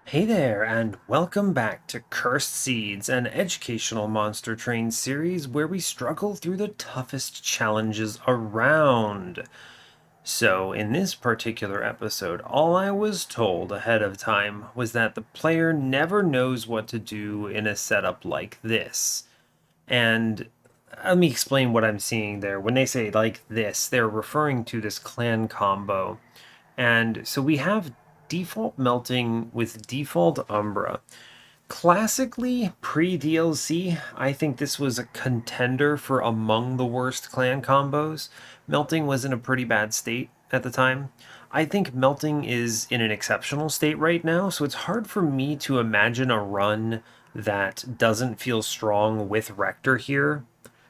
Hey there, and welcome back to Cursed Seeds, an educational monster train series where we struggle through the toughest challenges around. So, in this particular episode, all I was told ahead of time was that the player never knows what to do in a setup like this. And let me explain what I'm seeing there. When they say like this, they're referring to this clan combo. And so we have default melting with default Umbra. Classically, pre DLC, I think this was a contender for among the worst clan combos. Melting was in a pretty bad state at the time. I think Melting is in an exceptional state right now, so it's hard for me to imagine a run that doesn't feel strong with Rector here.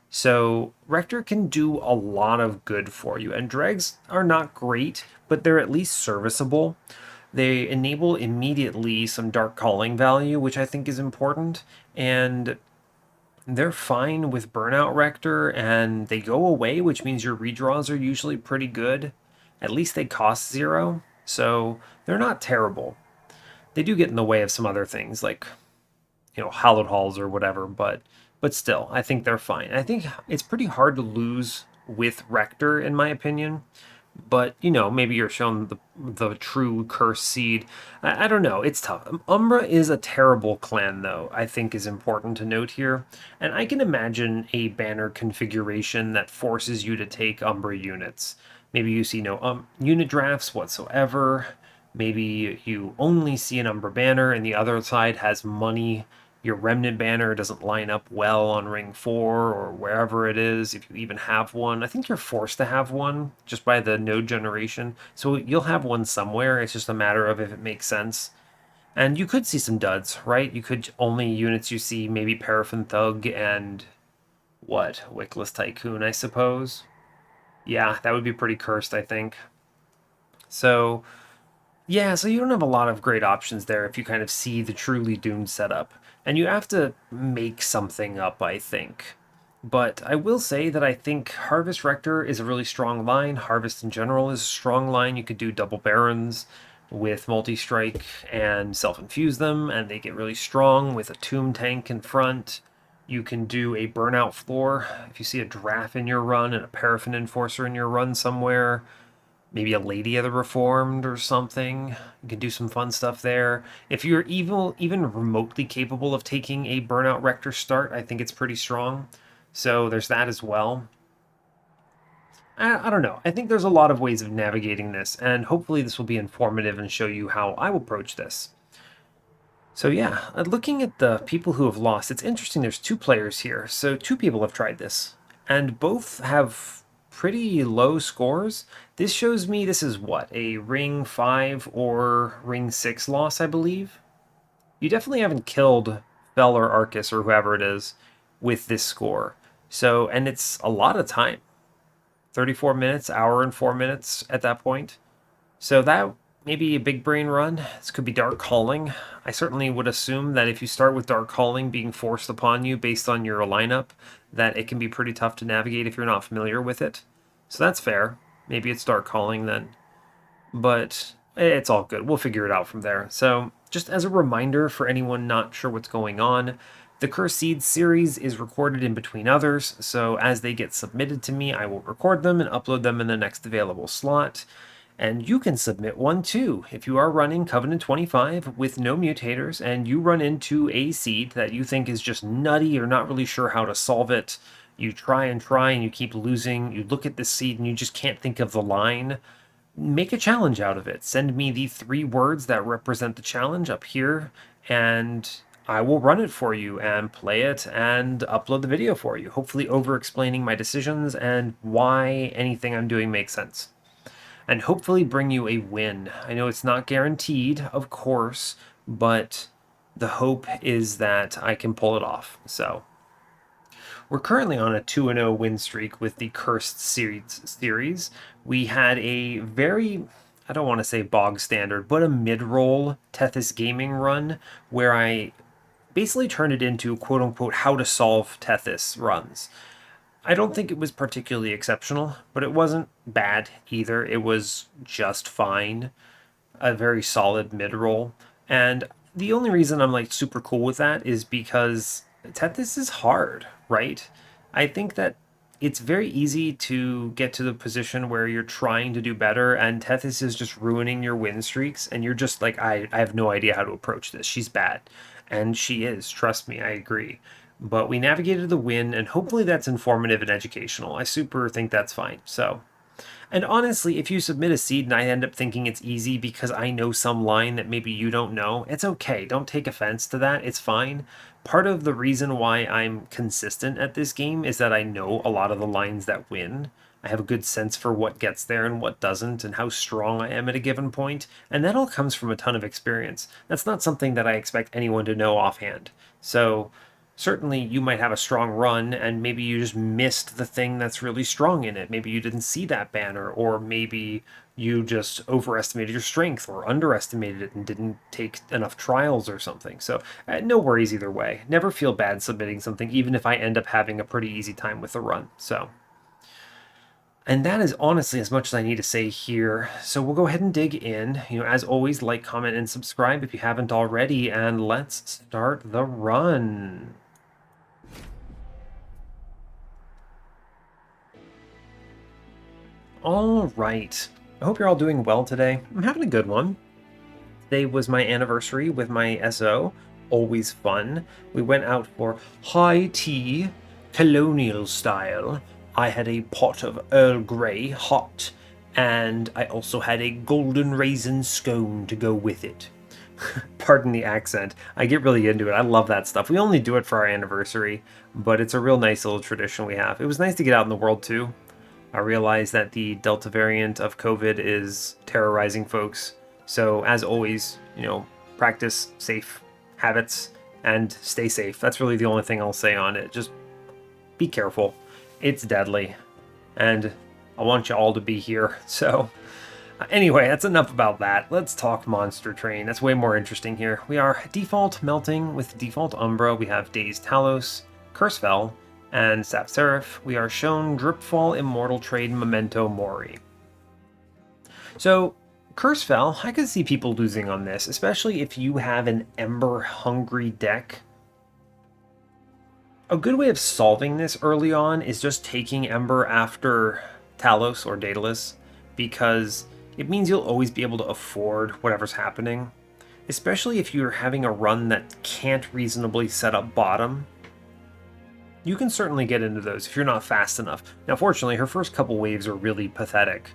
So Rector can do a lot of good for you, and Dregs are not great, but they're at least serviceable. They enable immediately some dark calling value, which I think is important, and they're fine with Burnout Rector, and they go away, which means your redraws are usually pretty good. At least they cost 0, so they're not terrible. They do get in the way of some other things, like hallowed halls or whatever, but still, I think they're fine. I think it's pretty hard to lose with Rector, in my opinion. But maybe you're shown the true curse seed. I don't know. It's tough. Umbra is a terrible clan, though. I think is important to note here, and I can imagine a banner configuration that forces you to take Umbra units. Maybe you see no unit drafts whatsoever. Maybe you only see an Umbra banner, and the other side has money. Your remnant banner doesn't line up well on ring 4 or wherever it is, if you even have one. I think you're forced to have one just by the node generation, so you'll have one somewhere. It's just a matter of if it makes sense. And you could see some duds, right? You could only units you see maybe Paraffin Thug and what, Wickless Tycoon, I suppose. Yeah, that would be pretty cursed, I think. So yeah, so you don't have a lot of great options there if you kind of see the truly doomed setup. And you have to make something up, I think. But I will say that I think Harvest Rector is a really strong line. Harvest in general is a strong line. You could do double Barons with multi-strike and self-infuse them, and they get really strong with a Tomb Tank in front. You can do a Burnout Floor if you see a Draft in your run and a Paraffin Enforcer in your run somewhere, maybe a Lady of the Reformed or something. You can do some fun stuff there. If you're even remotely capable of taking a Burnout Rector start, I think it's pretty strong. So there's that as well. I don't know. I think there's a lot of ways of navigating this, and hopefully this will be informative and show you how I will approach this. So yeah, looking at the people who have lost, it's interesting there's 2 players here. So 2 people have tried this, and both have pretty low scores. This shows me this is what, a ring 5 or ring 6 loss, I believe. You definitely haven't killed Fel or Arcus or whoever it is with this score. So, and it's a lot of time. 34 minutes, hour and 4 minutes at that point. So that maybe a big brain run. This could be Dark Calling. I certainly would assume that if you start with Dark Calling being forced upon you based on your lineup, that it can be pretty tough to navigate if you're not familiar with it. So that's fair. Maybe it's Dark Calling then. But it's all good. We'll figure it out from there. So, just as a reminder for anyone not sure what's going on, the Curse Seeds series is recorded in between others, so as they get submitted to me, I will record them and upload them in the next available slot. And you can submit one too. If you are running Covenant 25 with no mutators and you run into a seed that you think is just nutty, you're not really sure how to solve it, you try and you keep losing, you look at the seed and you just can't think of the line, make a challenge out of it. Send me the 3 words that represent the challenge up here, and I will run it for you and play it and upload the video for you, hopefully over explaining my decisions and why anything I'm doing makes sense. And hopefully bring you a win. I know it's not guaranteed, of course, but the hope is that I can pull it off. So we're currently on a 2-0 win streak with the Cursed series. We had a very, I don't want to say bog standard, but a mid-roll Tethys gaming run where I basically turned it into quote-unquote how to solve Tethys runs. I don't think it was particularly exceptional, but it wasn't bad either. It was just fine, a very solid mid-roll. And the only reason I'm like super cool with that is because Tethys is hard, right? I think that it's very easy to get to the position where you're trying to do better and Tethys is just ruining your win streaks and you're just like, I have no idea how to approach this. She's bad. And she is, trust me, I agree. But we navigated the win and hopefully that's informative and educational. I super think that's fine. So and honestly, if you submit a seed and I end up thinking it's easy because I know some line that maybe you don't know, it's okay. Don't take offense to that. It's fine. Part of the reason why I'm consistent at this game is that I know a lot of the lines that win. I have a good sense for what gets there and what doesn't, and how strong I am at a given point, and that all comes from a ton of experience. That's not something that I expect anyone to know offhand. So, certainly you might have a strong run and maybe you just missed the thing that's really strong in it. Maybe you didn't see that banner, or maybe you just overestimated your strength or underestimated it and didn't take enough trials or something. So, no worries either way. Never feel bad submitting something, even if I end up having a pretty easy time with the run. So, and that is honestly as much as I need to say here. So we'll go ahead and dig in. As always, like, comment, and subscribe if you haven't already, and let's start the run. All right. I hope you're all doing well today. I'm having a good one. Today was my anniversary with my SO. Always fun. We went out for high tea, colonial style. I had a pot of Earl Grey hot, and I also had a golden raisin scone to go with it. Pardon the accent. I get really into it. I love that stuff. We only do it for our anniversary, but it's a real nice little tradition we have. It was nice to get out in the world too. I realize that the Delta variant of COVID is terrorizing folks. So, as always, practice safe habits and stay safe. That's really the only thing I'll say on it. Just be careful. It's deadly. And I want you all to be here. So, anyway, that's enough about that. Let's talk Monster Train. That's way more interesting here. We are default melting with default Umbra. We have Dazed Talos, Cursefell, and Seraph. We are shown Dripfall, Immortal Trade, Memento Mori. So, Cursefell, I could see people losing on this, especially if you have an Ember-hungry deck. A good way of solving this early on is just taking Ember after Talos or Daedalus, because it means you'll always be able to afford whatever's happening, especially if you're having a run that can't reasonably set up bottom. You can certainly get into those if you're not fast enough. Now, fortunately, her first couple waves are really pathetic,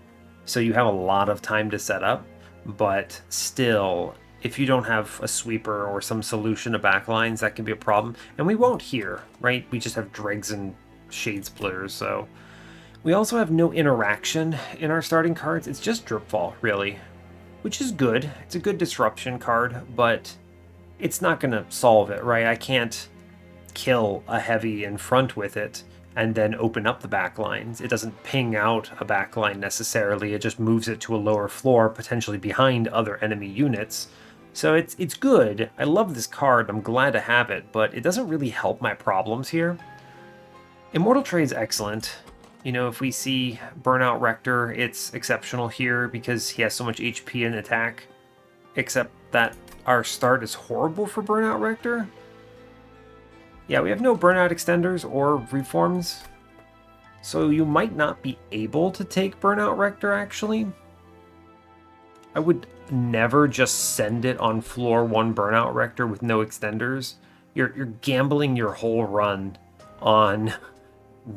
so you have a lot of time to set up, but still, if you don't have a sweeper or some solution to backlines, that can be a problem. And we won't here, right? We just have dregs and shade splitters, so. We also have no interaction in our starting cards. It's just Dripfall, really, which is good. It's a good disruption card, but it's not going to solve it, right? I can't kill a heavy in front with it and then open up the backlines. It doesn't ping out a backline necessarily. It just moves it to a lower floor, potentially behind other enemy units. So it's good. I love this card. I'm glad to have it, but it doesn't really help my problems here. Immortal Trade's excellent. If we see Burnout Rector, it's exceptional here because he has so much HP and attack. Except that our start is horrible for Burnout Rector. Yeah, we have no Burnout Extenders or Reforms. So you might not be able to take Burnout Rector, actually. I would never just send it on floor 1 Burnout Rector with no Extenders. You're gambling your whole run on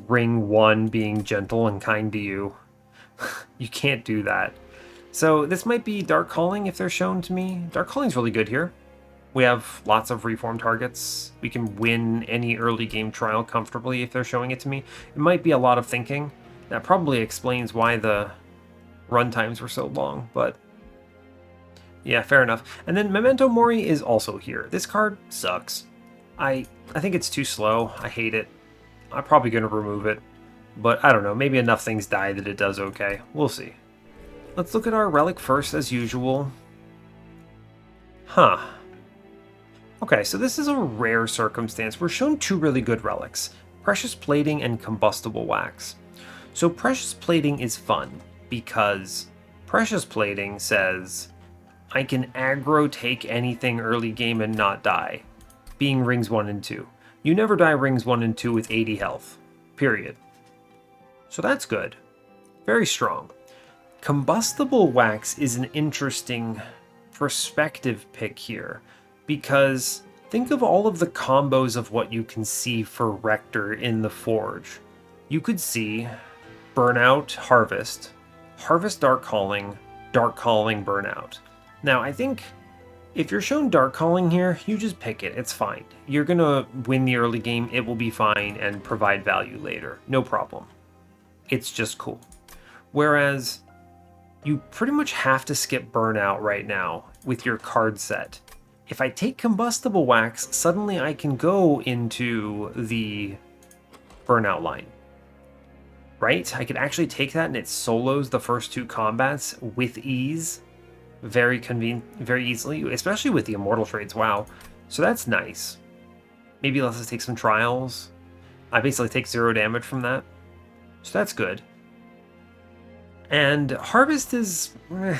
Ring 1 being gentle and kind to you. You can't do that. So this might be Dark Calling if they're shown to me. Dark Calling's really good here. We have lots of reform targets. We can win any early game trial comfortably if they're showing it to me. It might be a lot of thinking. That probably explains why the run times were so long, but yeah, fair enough. And then Memento Mori is also here. This card sucks. I think it's too slow. I hate it. I'm probably going to remove it, but I don't know. Maybe enough things die that it does okay. We'll see. Let's look at our relic first, as usual. Huh. Okay, so this is a rare circumstance. We're shown 2 really good relics, Precious Plating and Combustible Wax. So Precious Plating is fun, because Precious Plating says, I can aggro take anything early game and not die, being rings 1 and 2. You never die rings 1 and 2 with 80 health, period. So that's good. Very strong. Combustible Wax is an interesting perspective pick here, because think of all of the combos of what you can see for Rector in the Forge. You could see Burnout, Harvest, Harvest Dark Calling, Burnout. Now, I think if you're shown Dark Calling here, you just pick it. It's fine. You're going to win the early game. It will be fine and provide value later. No problem. It's just cool. Whereas you pretty much have to skip Burnout right now with your card set. If I take Combustible Wax, suddenly I can go into the Burnout line. Right? I could actually take that and it solos the first 2 combats with ease. Very easily, especially with the Immortal Trades, wow. So that's nice. Maybe let's take some trials. I basically take 0 damage from that. So that's good. And Harvest is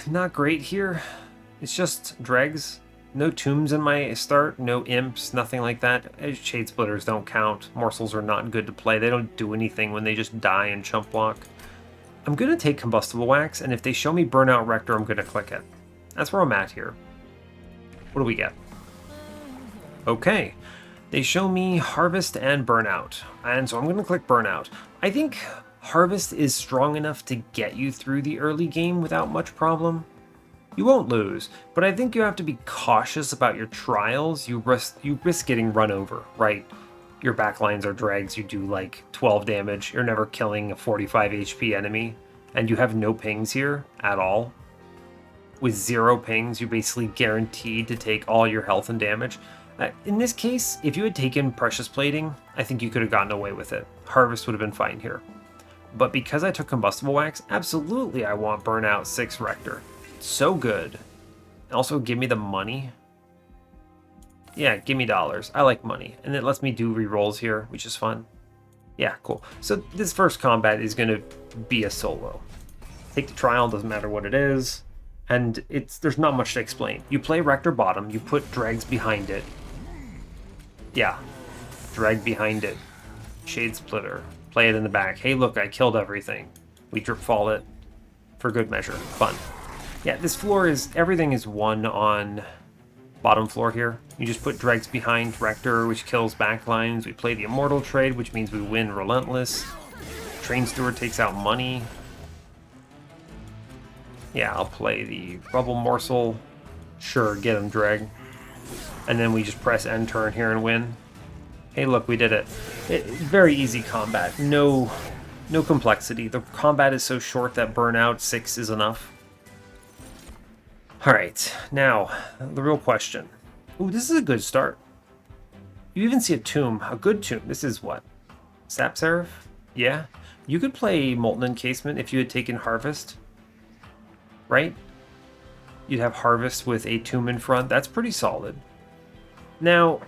not great here. It's just dregs. No tombs in my start, no imps, nothing like that. Shade Splitters don't count. Morsels are not good to play. They don't do anything when they just die and chump block. I'm going to take Combustible Wax, and if they show me Burnout Rector, I'm going to click it. That's where I'm at here. What do we get? Okay. They show me Harvest and Burnout, and so I'm going to click Burnout. I think Harvest is strong enough to get you through the early game without much problem. You won't lose, but I think you have to be cautious about your trials. You risk getting run over, right? Your backlines are dregs, you do like 12 damage, you're never killing a 45 HP enemy, and you have no pings here at all. With 0 pings, you're basically guaranteed to take all your health and damage. In this case, if you had taken Precious Plating, I think you could have gotten away with it. Harvest would have been fine here. But because I took Combustible Wax, absolutely I want Burnout 6 Rector. So good. Also, give me the money. Yeah, give me dollars. I like money. And it lets me do rerolls here, which is fun. Yeah, cool. So this first combat is going to be a solo. Take the trial, doesn't matter what it is. And there's not much to explain. You play Rector bottom, you put dregs behind it. Yeah, drag behind it. Shade Splitter. Play it in the back. Hey, look, I killed everything. We drip fall it for good measure. Fun. Yeah, this floor is, everything is 1 on bottom floor here. You just put dregs behind Rector, which kills backlines. We play the Immortal Trade, which means we win Relentless. Train Steward takes out money. Yeah, I'll play the Rubble Morsel. Sure, get him, drag. And then we just press end turn here and win. Hey, look, we did it. Very easy combat. No complexity. The combat is so short that Burnout 6 is enough. Alright, now, the real question. Ooh, this is a good start. You even see a tomb, a good tomb. This is what? Sap Seraph? Yeah. You could play Molten Encasement if you had taken Harvest. Right? You'd have Harvest with a tomb in front. That's pretty solid. Now,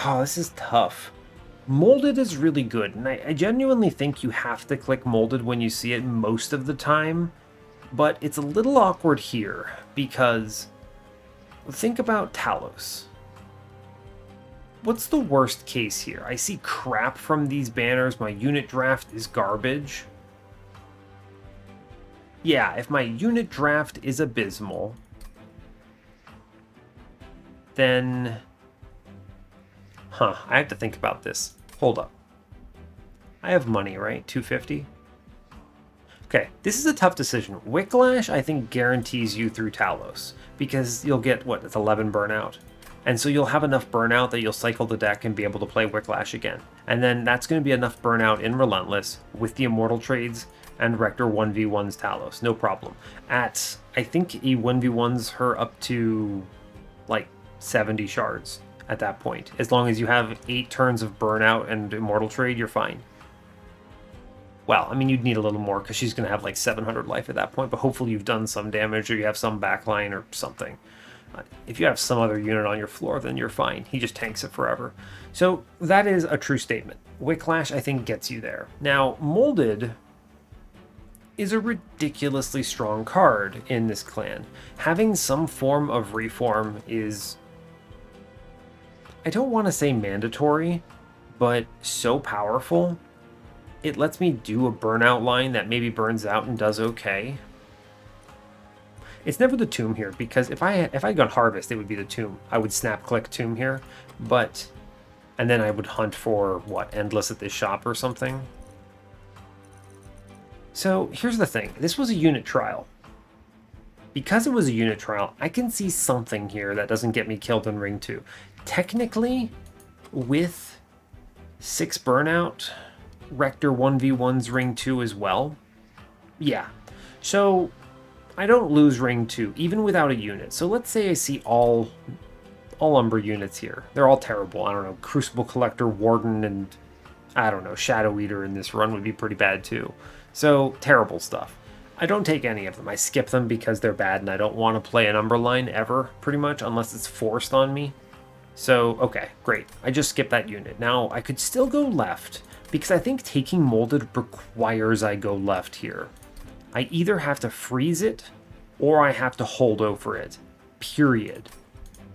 oh, this is tough. Molded is really good, and I genuinely think you have to click Molded when you see it most of the time. But it's a little awkward here, because think about Talos. What's the worst case here? I see crap from these banners. My unit draft is garbage. Yeah, if my unit draft is abysmal, then... I have to think about this. Hold up. I have money, right? 250? Okay, this is a tough decision. Wicklash, I think, guarantees you through Talos, because you'll get, what, it's 11 burnout. And so you'll have enough burnout that you'll cycle the deck and be able to play Wicklash again. And then that's going to be enough burnout in Relentless with the Immortal Trades and Rector 1v1's Talos, no problem. At, I think he 1v1's her up to, like, 70 shards at that point. As long as you have 8 turns of burnout and Immortal Trade, you're fine. Well, I mean, you'd need a little more because she's going to have like 700 life at that point, but hopefully you've done some damage or you have some backline or something. If you have some other unit on your floor, then you're fine. He just tanks it forever. So that is a true statement. Wicklash, I think, gets you there. Now, Molded is a ridiculously strong card in this clan. Having some form of reform is, I don't want to say mandatory, but so powerful. It lets me do a burnout line that maybe burns out and does okay. It's never the tomb here, because if I got harvest, it would be the tomb. I would snap click tomb here, but and then I would hunt for what, endless at this shop or something. So here's the thing. This was a unit trial. Because it was a unit trial, I can see something here that doesn't get me killed in Ring 2. Technically, with 6 burnout, Rector 1v1's Ring 2 as well. Yeah. So I don't lose Ring 2, even without a unit. So let's say I see all Umbra units here. They're all terrible. I don't know, Crucible Collector, Warden, and I don't know, Shadow Eater in this run would be pretty bad too. So, terrible stuff. I don't take any of them. I skip them because they're bad and I don't want to play an Umbra line ever, pretty much, unless it's forced on me. So, okay, great. I just skip that unit. Now, I could still go left, because I think taking Molded requires I go left here. I either have to freeze it, or I have to hold over it, period.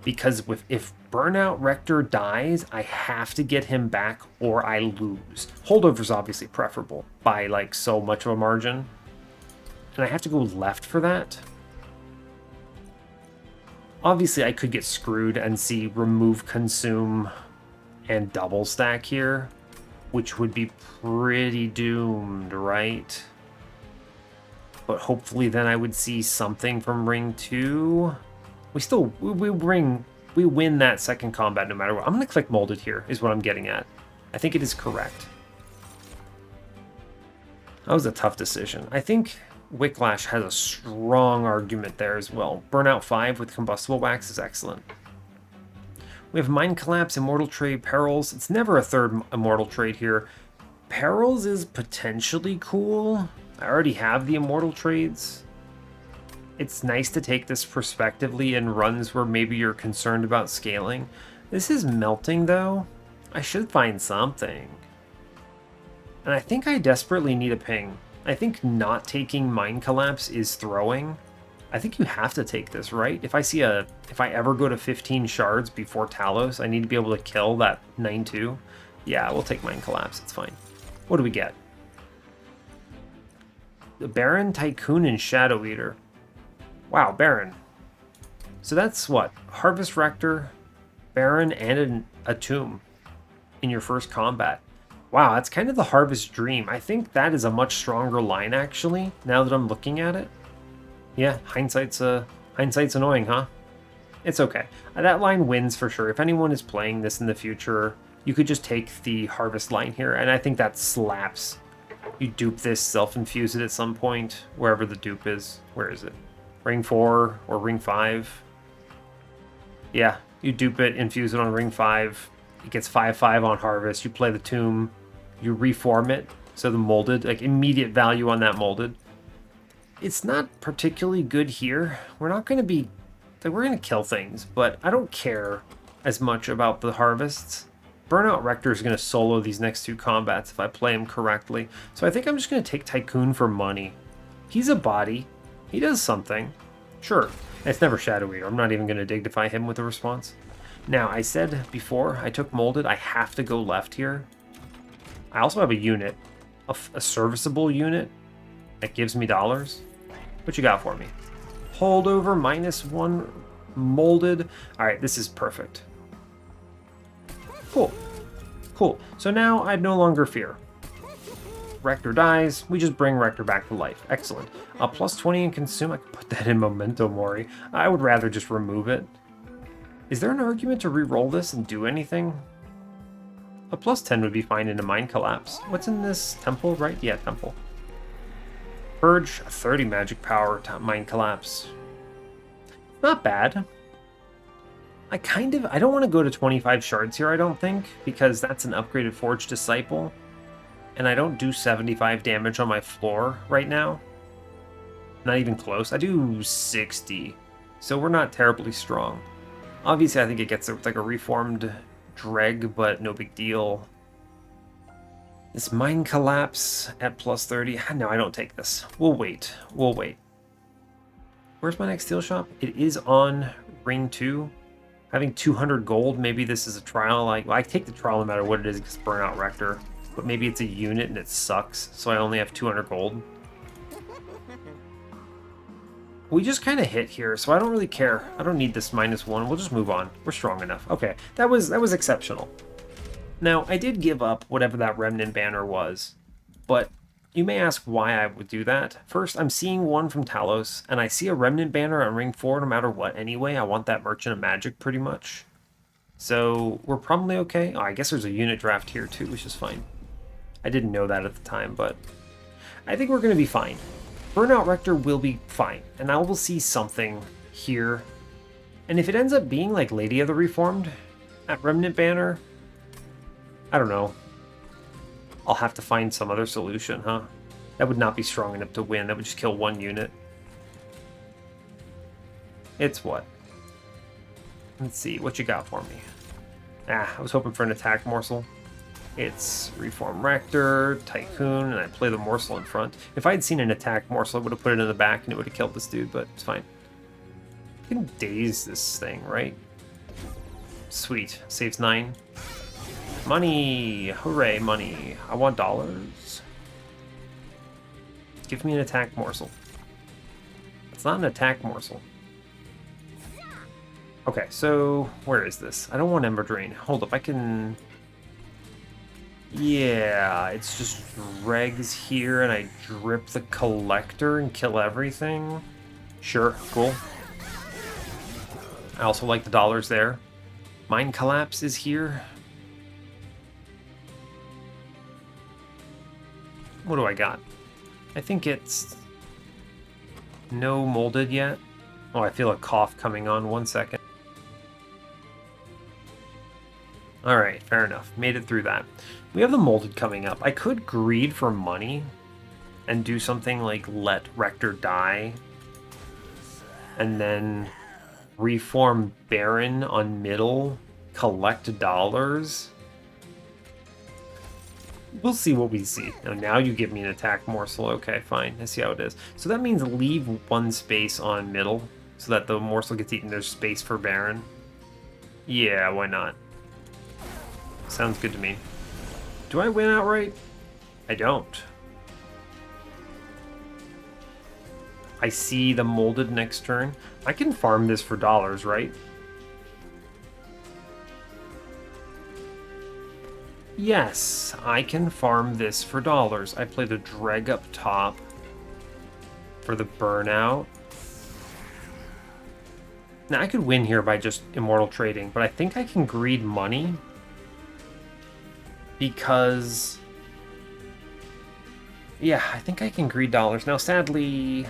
Because if Burnout Rector dies, I have to get him back or I lose. Holdover is obviously preferable by like so much of a margin. And I have to go left for that. Obviously, I could get screwed and see remove, consume, and double stack here, which would be pretty doomed, right? But hopefully then I would see something from Ring 2. We win that second combat no matter what. I'm going to click Molded here, is what I'm getting at. I think it is correct. That was a tough decision. I think Wicklash has a strong argument there as well. Burnout 5 with Combustible Wax is excellent. We have Mind Collapse, Immortal Trade, Perils. It's never a third Immortal Trade here. Perils is potentially cool. I already have the Immortal Trades. It's nice to take this prospectively in runs where maybe you're concerned about scaling. This is melting, though. I should find something. And I think I desperately need a ping. I think not taking Mind Collapse is throwing. I think you have to take this, right? If I ever go to 15 shards before Talos, I need to be able to kill that 9-2. Yeah, we'll take Mind Collapse. It's fine. What do we get? The Baron, Tycoon, and Shadow Eater. Wow, Baron. So that's what? Harvest Rector, Baron, and a Tomb in your first combat. Wow, that's kind of the Harvest dream. I think that is a much stronger line, actually, now that I'm looking at it. Yeah, hindsight's annoying, huh? It's okay. That line wins for sure. If anyone is playing this in the future, you could just take the Harvest line here, and I think that slaps. You dupe this, self-infuse it at some point, wherever the dupe is. Where is it? Ring 4 or Ring 5. Yeah, you dupe it, infuse it on Ring 5. It gets 5/5 on Harvest. You play the Tomb. You reform it. So the Molded, like immediate value on that Molded. It's not particularly good here. We're not going to be... Like, we're going to kill things, but I don't care as much about the Harvests. Burnout Rector is going to solo these next 2 combats if I play him correctly. So I think I'm just going to take Tycoon for money. He's a body. He does something. Sure. It's never Shadow Eater. I'm not even going to dignify him with a response. Now, I said before I took Molded, I have to go left here. I also have a unit. A serviceable unit that gives me dollars. What you got for me? Holdover, -1, Molded. Alright, this is perfect. Cool. Cool. So now I no longer fear. Rector dies, we just bring Rector back to life. Excellent. Plus 20 in consume, I could put that in Memento Mori. I would rather just remove it. Is there an argument to re-roll this and do anything? A plus 10 would be fine into Mind Collapse. What's in this? Temple, right? Yeah, Temple. Purge, 30 magic power, Mind Collapse. Not bad. I don't want to go to 25 shards here, I don't think, because that's an upgraded Forged Disciple. And I don't do 75 damage on my floor right now. Not even close. I do 60. So we're not terribly strong. Obviously, I think it gets like a reformed Dreg, but no big deal. This mine collapse at plus 30. No, I don't take this. We'll wait. We'll wait. Where's my next steel shop? It is on ring 2. Having 200 gold, maybe this is a trial. Well, I take the trial no matter what it is because Burnout Rector. But maybe it's a unit and it sucks, so I only have 200 gold. We just kind of hit here, so I don't really care. I don't need this -1. We'll just move on. We're strong enough. Okay, that was exceptional. Now, I did give up whatever that Remnant banner was, but you may ask why I would do that. First, I'm seeing one from Talos, and I see a Remnant banner on ring 4 no matter what anyway. I want that Merchant of Magic pretty much. So, we're probably okay. Oh, I guess there's a unit draft here too, which is fine. I didn't know that at the time, but I think we're going to be fine. Burnout Rector will be fine, and I will see something here. And if it ends up being like Lady of the Reformed at Remnant Banner, I don't know. I'll have to find some other solution, huh? That would not be strong enough to win. That would just kill one unit. It's what? Let's see, what you got for me? I was hoping for an attack morsel. It's Reform Rector, Tycoon, and I play the morsel in front. If I had seen an attack morsel, I would have put it in the back and it would have killed this dude, but it's fine. I can daze this thing, right? Sweet. Saves 9. Money! Hooray, money. I want dollars. Give me an attack morsel. It's not an attack morsel. Okay, so where is this? I don't want Ember Drain. Hold up, I can... Yeah, it's just dregs here and I drip the collector and kill everything. Sure, cool. I also like the dollars there. Mine Collapse is here. What do I got? I think it's no molded yet. Oh, I feel a cough coming on. 1 second. Alright, fair enough. Made it through that. We have the molded coming up. I could greed for money and do something like let Rector die and then reform Baron on middle, collect dollars. We'll see what we see. Now you give me an attack morsel. Okay, fine. I see how it is. So that means leave one space on middle so that the morsel gets eaten. There's space for Baron. Yeah, why not? Sounds good to me. Do I win outright? I don't. I see the molded next turn. I can farm this for dollars, right? Yes, I can farm this for dollars. I play the dreg up top for the burnout. Now, I could win here by just immortal trading, but I think I can greed money because... Yeah, I think I can greed dollars. Now, sadly...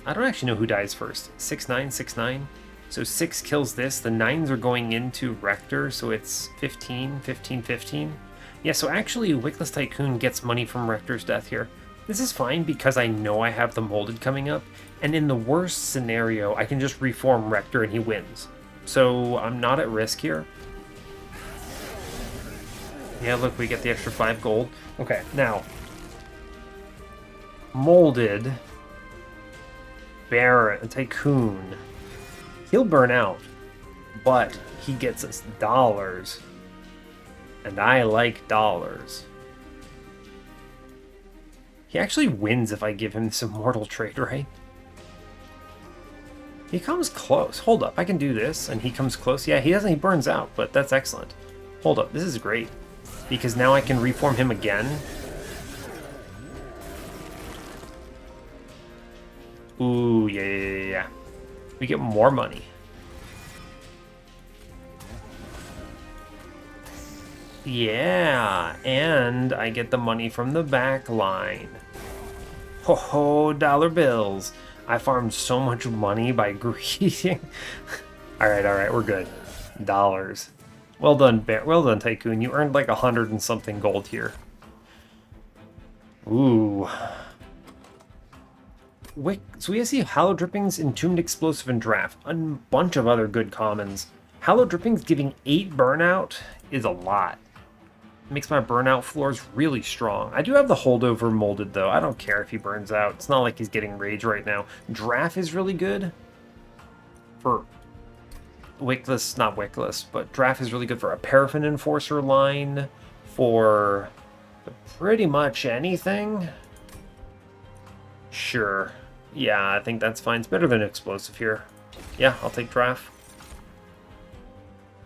I don't actually know who dies first. 6-9, 6-9. So 6 kills this. The 9s are going into Rector, so it's 15, 15, 15. Yeah, so actually Wickless Tycoon gets money from Rector's death here. This is fine because I know I have the molded coming up, and in the worst scenario, I can just reform Rector and he wins. So I'm not at risk here. Yeah, look, we get the extra 5 gold. Okay, now, molded Baron, Tycoon. He'll burn out, but he gets us dollars, and I like dollars. He actually wins if I give him this immortal trade, right? He comes close. Hold up, I can do this, and he comes close. Yeah, he doesn't. He burns out, but that's excellent. Hold up, this is great, because now I can reform him again. Ooh, yeah. We get more money. Yeah, and I get the money from the back line. Ho ho, dollar bills. I farmed so much money by greeting. Alright, we're good. Dollars. Well done, Tycoon. You earned like 100 and something gold here. Ooh. So we see Hallow Drippings, Entombed Explosive, and Draft. A bunch of other good commons. Hallow Drippings giving 8 burnout is a lot. Makes my burnout floors really strong. I do have the holdover molded, though. I don't care if he burns out. It's not like he's getting rage right now. Draft is really good for Wickless, not Wickless, but Draft is really good for a Paraffin Enforcer line, for pretty much anything. Sure. Yeah, I think that's fine. It's better than Explosive here. Yeah, I'll take Draft.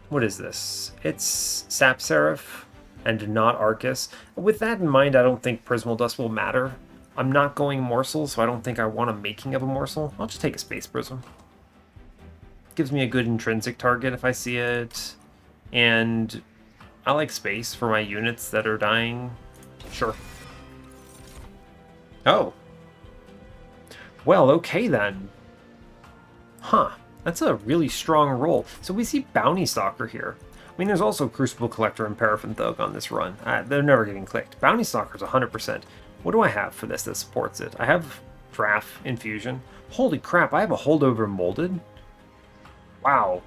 What is this? It's Sap Seraph and not Arcus. With that in mind, I don't think Prismal Dust will matter. I'm not going Morsel, so I don't think I want a making of a Morsel. I'll just take a Space Prism. Gives me a good intrinsic target if I see it. And I like space for my units that are dying. Sure. Oh. Well, okay then. Huh. That's a really strong roll. So we see Bounty Stalker here. I mean, there's also Crucible Collector and Paraffin Thug on this run. They're never getting clicked. Bounty Stalker's 100%. What do I have for this that supports it? I have Draft Infusion. Holy crap, I have a holdover molded? Wow.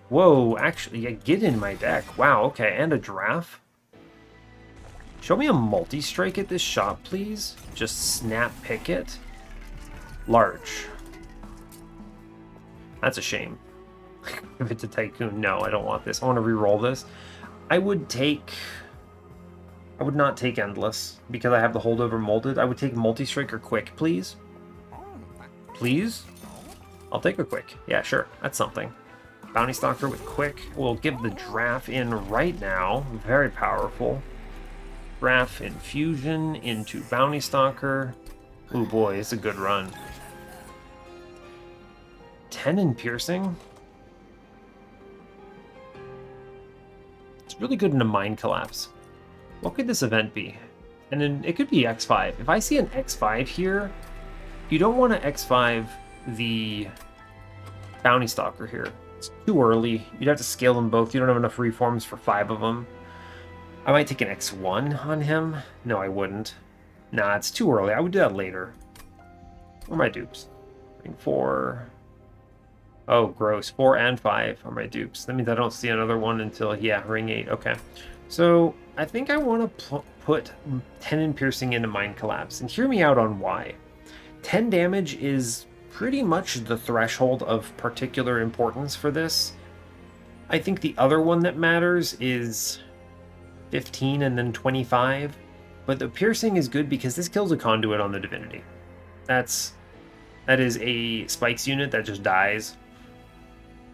Whoa, actually, yeah, get in my deck. Wow, okay, and a Draft. Show me a multi-strike at this shop, please. Just snap pick it. Large. That's a shame. Give it to Tycoon. No, I don't want this. I want to re-roll this. I would not take Endless because I have the holdover molded. I would take Multi-Strike or Quick, please. Please? I'll take a Quick. Yeah, sure. That's something. Bounty Stalker with Quick. We'll give the Draft in right now. Very powerful. Draft Infusion into Bounty Stalker. Ooh boy, it's a good run. 10 in Piercing. It's really good in a Mind Collapse. What could this event be? And then it could be X5. If I see an X5 here, you don't want to X5 the Bounty Stalker here. It's too early. You'd have to scale them both. You don't have enough reforms for 5 of them. I might take an X1 on him. No, I wouldn't. Nah, it's too early. I would do that later. Where are my dupes? Ring 4. Oh, gross. 4 and 5 are my dupes. That means I don't see another one until, yeah, ring 8. Okay. So I think I want to put 10 in Piercing into Mind Collapse. And hear me out on why. 10 damage is pretty much the threshold of particular importance for this. I think the other one that matters is 15 and then 25. But the Piercing is good because this kills a Conduit on the Divinity. That is a Spikes unit that just dies.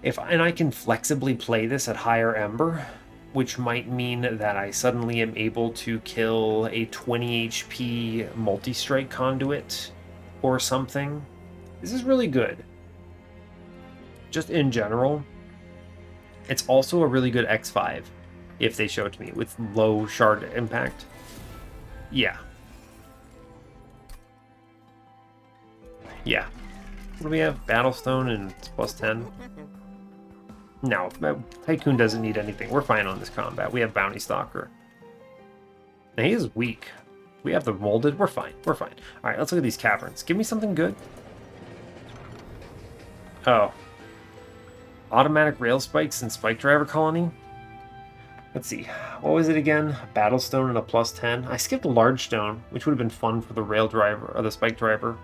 And I can flexibly play this at higher Ember, which might mean that I suddenly am able to kill a 20 HP multi-strike Conduit or something. This is really good. Just in general. It's also a really good X5 if they show it to me with low shard impact. Yeah. Yeah. What do we have? Battlestone and it's plus 10. No, Tycoon doesn't need anything. We're fine on this combat. We have Bounty Stalker. Now he is weak. We have the molded. We're fine. We're fine. All right, let's look at these caverns. Give me something good. Oh. Automatic rail spikes and spike driver colony. Let's see. What was it again? A Battlestone and a plus 10. I skipped a large stone, which would have been fun for the rail driver or the spike driver.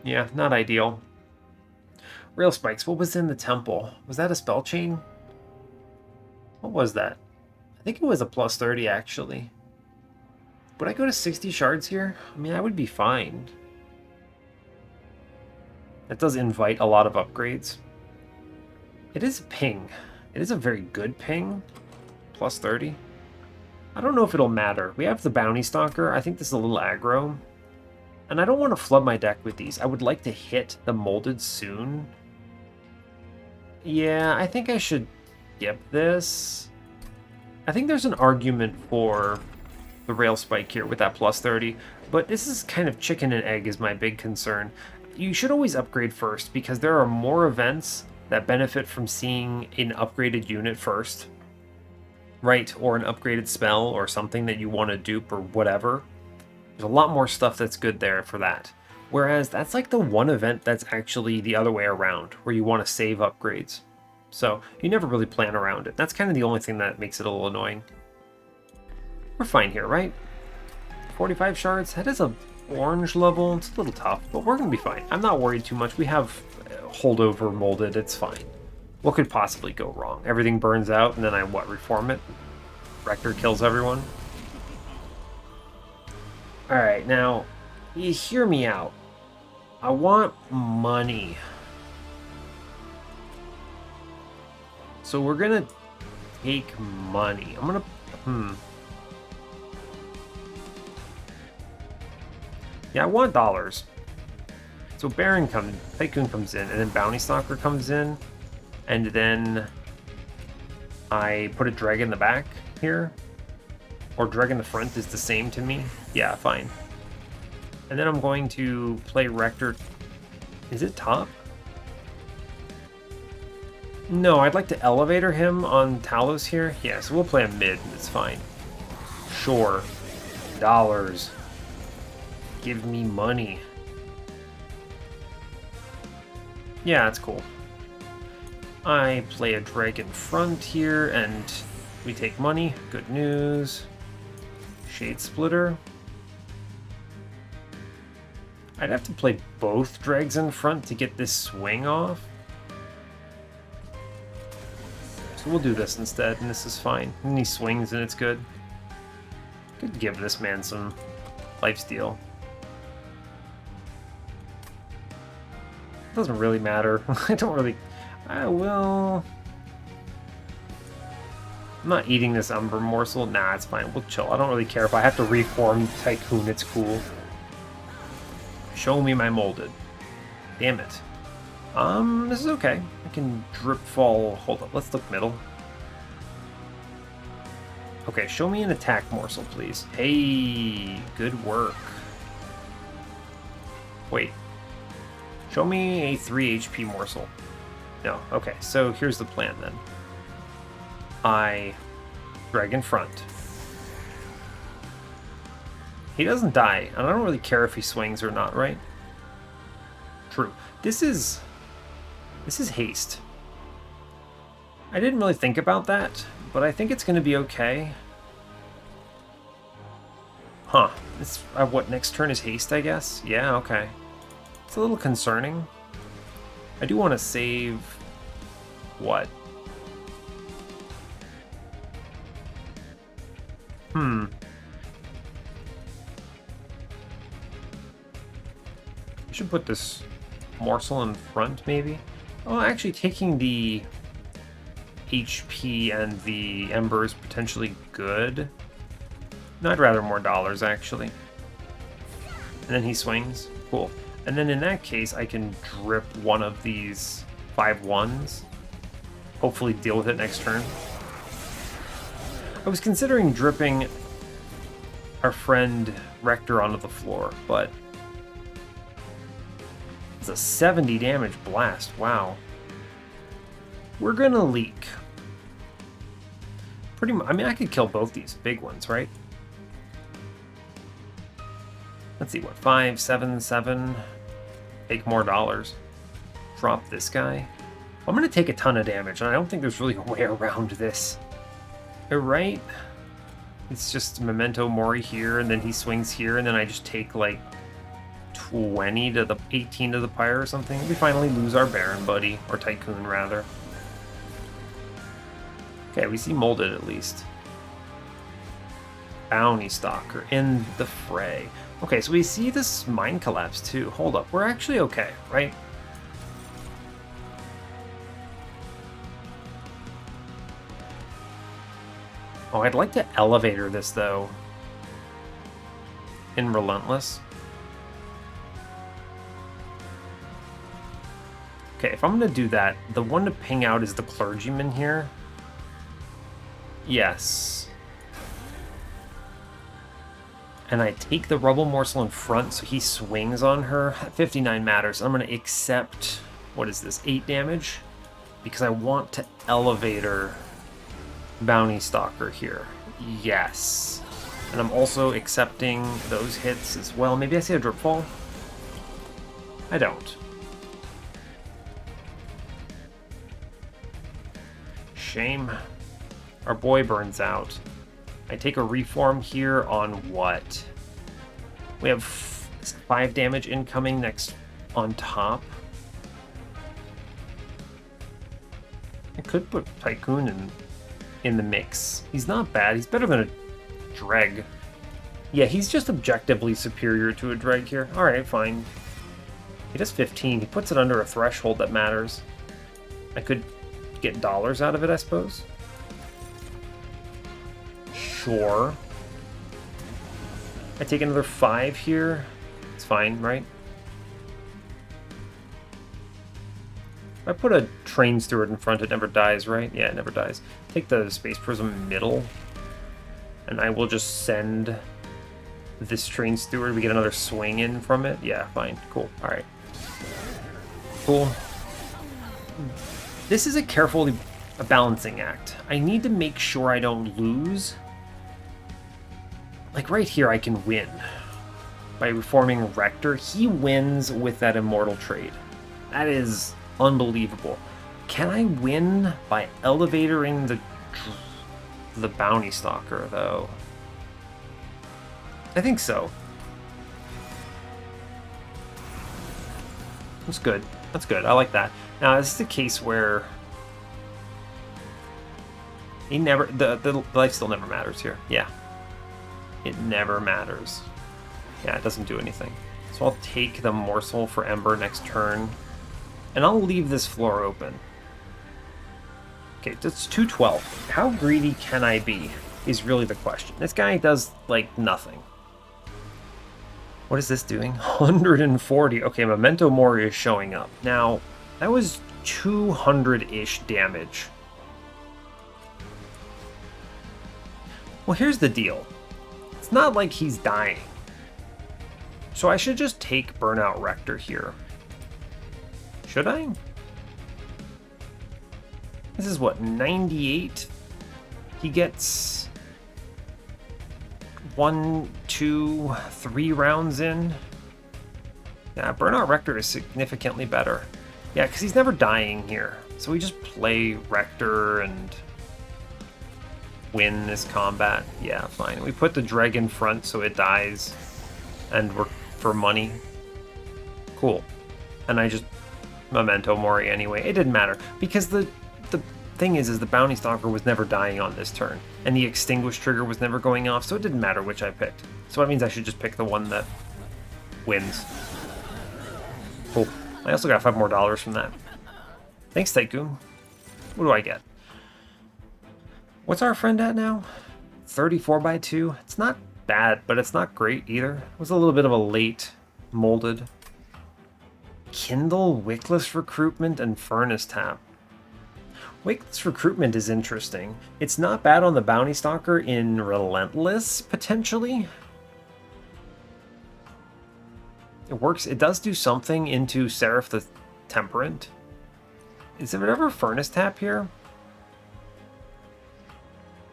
Yeah, not ideal. Rail spikes. What was in the temple? Was that a spell chain? What was that? I think it was a plus 30 actually. Would I go to 60 shards here? I mean, I would be fine. That does invite a lot of upgrades. It is a ping. It is a very good ping. Plus 30. I don't know if it'll matter. We have the Bounty Stalker. I think this is a little aggro. And I don't want to flood my deck with these. I would like to hit the molded soon. Yeah, I think I should skip this. I think there's an argument for the rail spike here with that plus 30, but this is kind of chicken and egg is my big concern. You should always upgrade first because there are more events that benefit from seeing an upgraded unit first, right? Or an upgraded spell or something that you want to dupe or whatever. There's a lot more stuff that's good there for that. Whereas that's like the one event that's actually the other way around, where you want to save upgrades. So you never really plan around it. That's kind of the only thing that makes it a little annoying. We're fine here, right? 45 shards. That is a orange level. It's a little tough, but we're going to be fine. I'm not worried too much. We have holdover molded. It's fine. What could possibly go wrong? Everything burns out, and then I, what, reform it? Rector kills everyone? Alright, now, you hear me out. I want money. So we're gonna take money. I'm gonna, Yeah, I want dollars. So Tycoon comes in, and then Bounty Stalker comes in, and then I put a dreg in the back here. Or dreg in the front is the same to me. Yeah, fine. And then I'm going to play Rector. Is it top? No, I'd like to elevator him on Talos here. Yeah, so we'll play a mid. It's fine. Sure. Dollars. Give me money. Yeah, that's cool. I play a dragon front here, and we take money. Good news. Shade Splitter. I'd have to play both dregs in front to get this swing off. So we'll do this instead, and this is fine. And he swings, and it's good. Could give this man some lifesteal. Doesn't really matter. I don't really... I will... I'm not eating this Umbra morsel. Nah, it's fine. We'll chill. I don't really care if I have to reform Tycoon. It's cool. Show me my molded. Damn it. This is okay. I can drip fall. Hold up. Let's look middle. Okay, show me an attack morsel, please. Hey, good work. Wait. Show me a 3 HP morsel. No. Okay, so here's the plan then. I drag in front. He doesn't die, and I don't really care if he swings or not, right? True. This is haste. I didn't really think about that, but I think it's going to be okay. Huh. It's, what, next turn is haste, I guess? Yeah, okay. It's a little concerning. I do want to save... what? I should put this morsel in front, maybe? Oh, actually, taking the HP and the Ember is potentially good. No, I'd rather more dollars, actually. And then he swings. Cool. And then in that case, I can drip one of these 5/1s. Hopefully deal with it next turn. I was considering dripping our friend Rector onto the floor, but it's a 70 damage blast. Wow. We're gonna leak. Pretty much. I mean, I could kill both these big ones, right? Let's see, what, 5, 7, 7. Take more dollars. Drop this guy. I'm gonna take a ton of damage, and I don't think there's really a way around this. Right? It's just Memento Mori here, and then he swings here, and then I just take like 20 to the 18 to the pyre or something. We finally lose our Baron buddy, or Tycoon rather. Okay, we see molded at least. Bounty Stalker in the fray. Okay, so we see this Mind Collapse too. Hold up, we're actually okay, right? Oh, I'd like to elevator this, though. In Relentless. Okay, if I'm going to do that, the one to ping out is the Clergyman here. Yes. And I take the Rubble Morsel in front, so he swings on her. 59 matters. I'm going to accept, what is this, 8 damage? Because I want to elevator Bounty Stalker here. Yes. And I'm also accepting those hits as well. Maybe I see a drip fall? I don't. Shame. Our boy burns out. I take a reform here on what? We have 5 damage incoming next on top. I could put Tycoon in the mix. He's not bad. He's better than a Dreg. Yeah, he's just objectively superior to a Dreg here. Alright, fine. He does 15. He puts it under a threshold that matters. I could get dollars out of it, I suppose. Sure. I take another 5 here. It's fine, right? If I put a train steward in front, it never dies, right? Yeah, it never dies. Take the space prism middle, and I will just send this train steward. We get another swing in from it. Yeah, fine. Cool. All right. Cool. This is a balancing act. I need to make sure I don't lose. Like right here, I can win by reforming Rector. He wins with that immortal trade. That is unbelievable. Can I win by elevatoring the bounty stalker, though? I think so. That's good. That's good. I like that. Now, this is a case where he never... The life still never matters here. Yeah. It never matters. Yeah, it doesn't do anything. So I'll take the morsel for Ember next turn. And I'll leave this floor open. Okay, that's 212. How greedy can I be is really the question. This guy does, like, nothing. What is this doing? 140. Okay, Memento Mori is showing up. Now, that was 200-ish damage. Well, here's the deal. It's not like he's dying. So I should just take Burnout Rector here. Should I? This is what, 98? He gets 1, 2, 3 rounds in. Yeah, Burnout Rector is significantly better. Yeah, because he's never dying here. So we just play Rector and win this combat. Yeah, fine. We put the Dreg in front so it dies. And we're for money. Cool. And I just Memento Mori anyway. It didn't matter. Because the thing is the Bounty Stalker was never dying on this turn. And the Extinguish trigger was never going off, so it didn't matter which I picked. So that means I should just pick the one that wins. Cool. I also got $5 more from that. Thanks, Tycoon. What do I get? What's our friend at now? 34/2. It's not bad, but it's not great either. It was a little bit of a late molded. Kindle, Wickless Recruitment, and Furnace Tap. Wickless Recruitment is interesting. It's not bad on the Bounty Stalker in Relentless, potentially. It works. It does do something into Seraph the Temperate. Is there ever Furnace Tap here?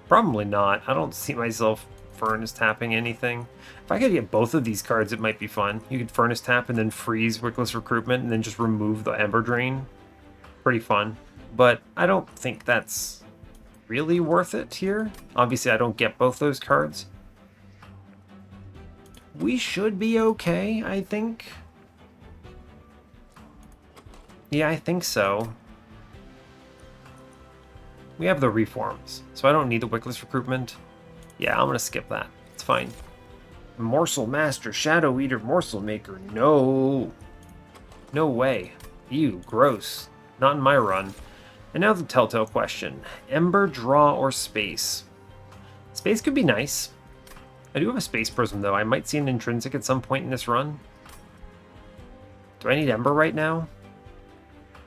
Probably not. I don't see myself Furnace Tapping anything. If I could get both of these cards, it might be fun. You could Furnace Tap and then freeze Wickless Recruitment and then just remove the Ember Drain. Pretty fun. But I don't think that's really worth it here. Obviously, I don't get both those cards. We should be okay, I think. Yeah, I think so. We have the reforms, so I don't need the Wickless Recruitment. Yeah, I'm gonna skip that. It's fine. Morsel Master, Shadow Eater, Morsel Maker. No. No way. Ew, gross. Not in my run. And now the telltale question. Ember, Draw, or Space? Space could be nice. I do have a Space Prism, though. I might see an Intrinsic at some point in this run. Do I need Ember right now?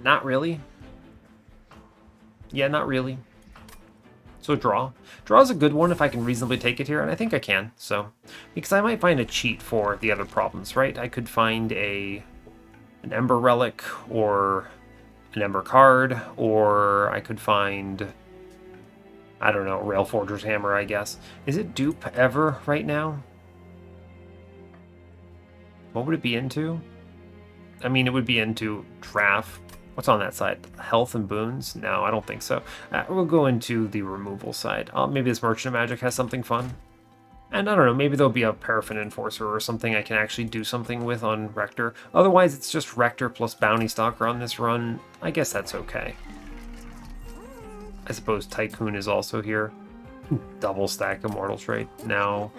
Not really. Yeah, not really. So Draw. Draw is a good one if I can reasonably take it here, and I think I can, so. Because I might find a cheat for the other problems, right? I could find an Ember Relic, or an Ember card, or I could find, I don't know, Railforger's Hammer, I guess. Is it dupe ever right now? What would it be into? I mean, it would be into Draft, What's on that side? Health and boons? No, I don't think so. We'll go into the removal side. Maybe this Merchant of Magic has something fun. And I don't know, maybe there'll be a Paraffin Enforcer or something I can actually do something with on Rector. Otherwise, it's just Rector plus Bounty Stalker on this run. I guess that's okay. I suppose Tycoon is also here. Double stack Immortal Trade. Now,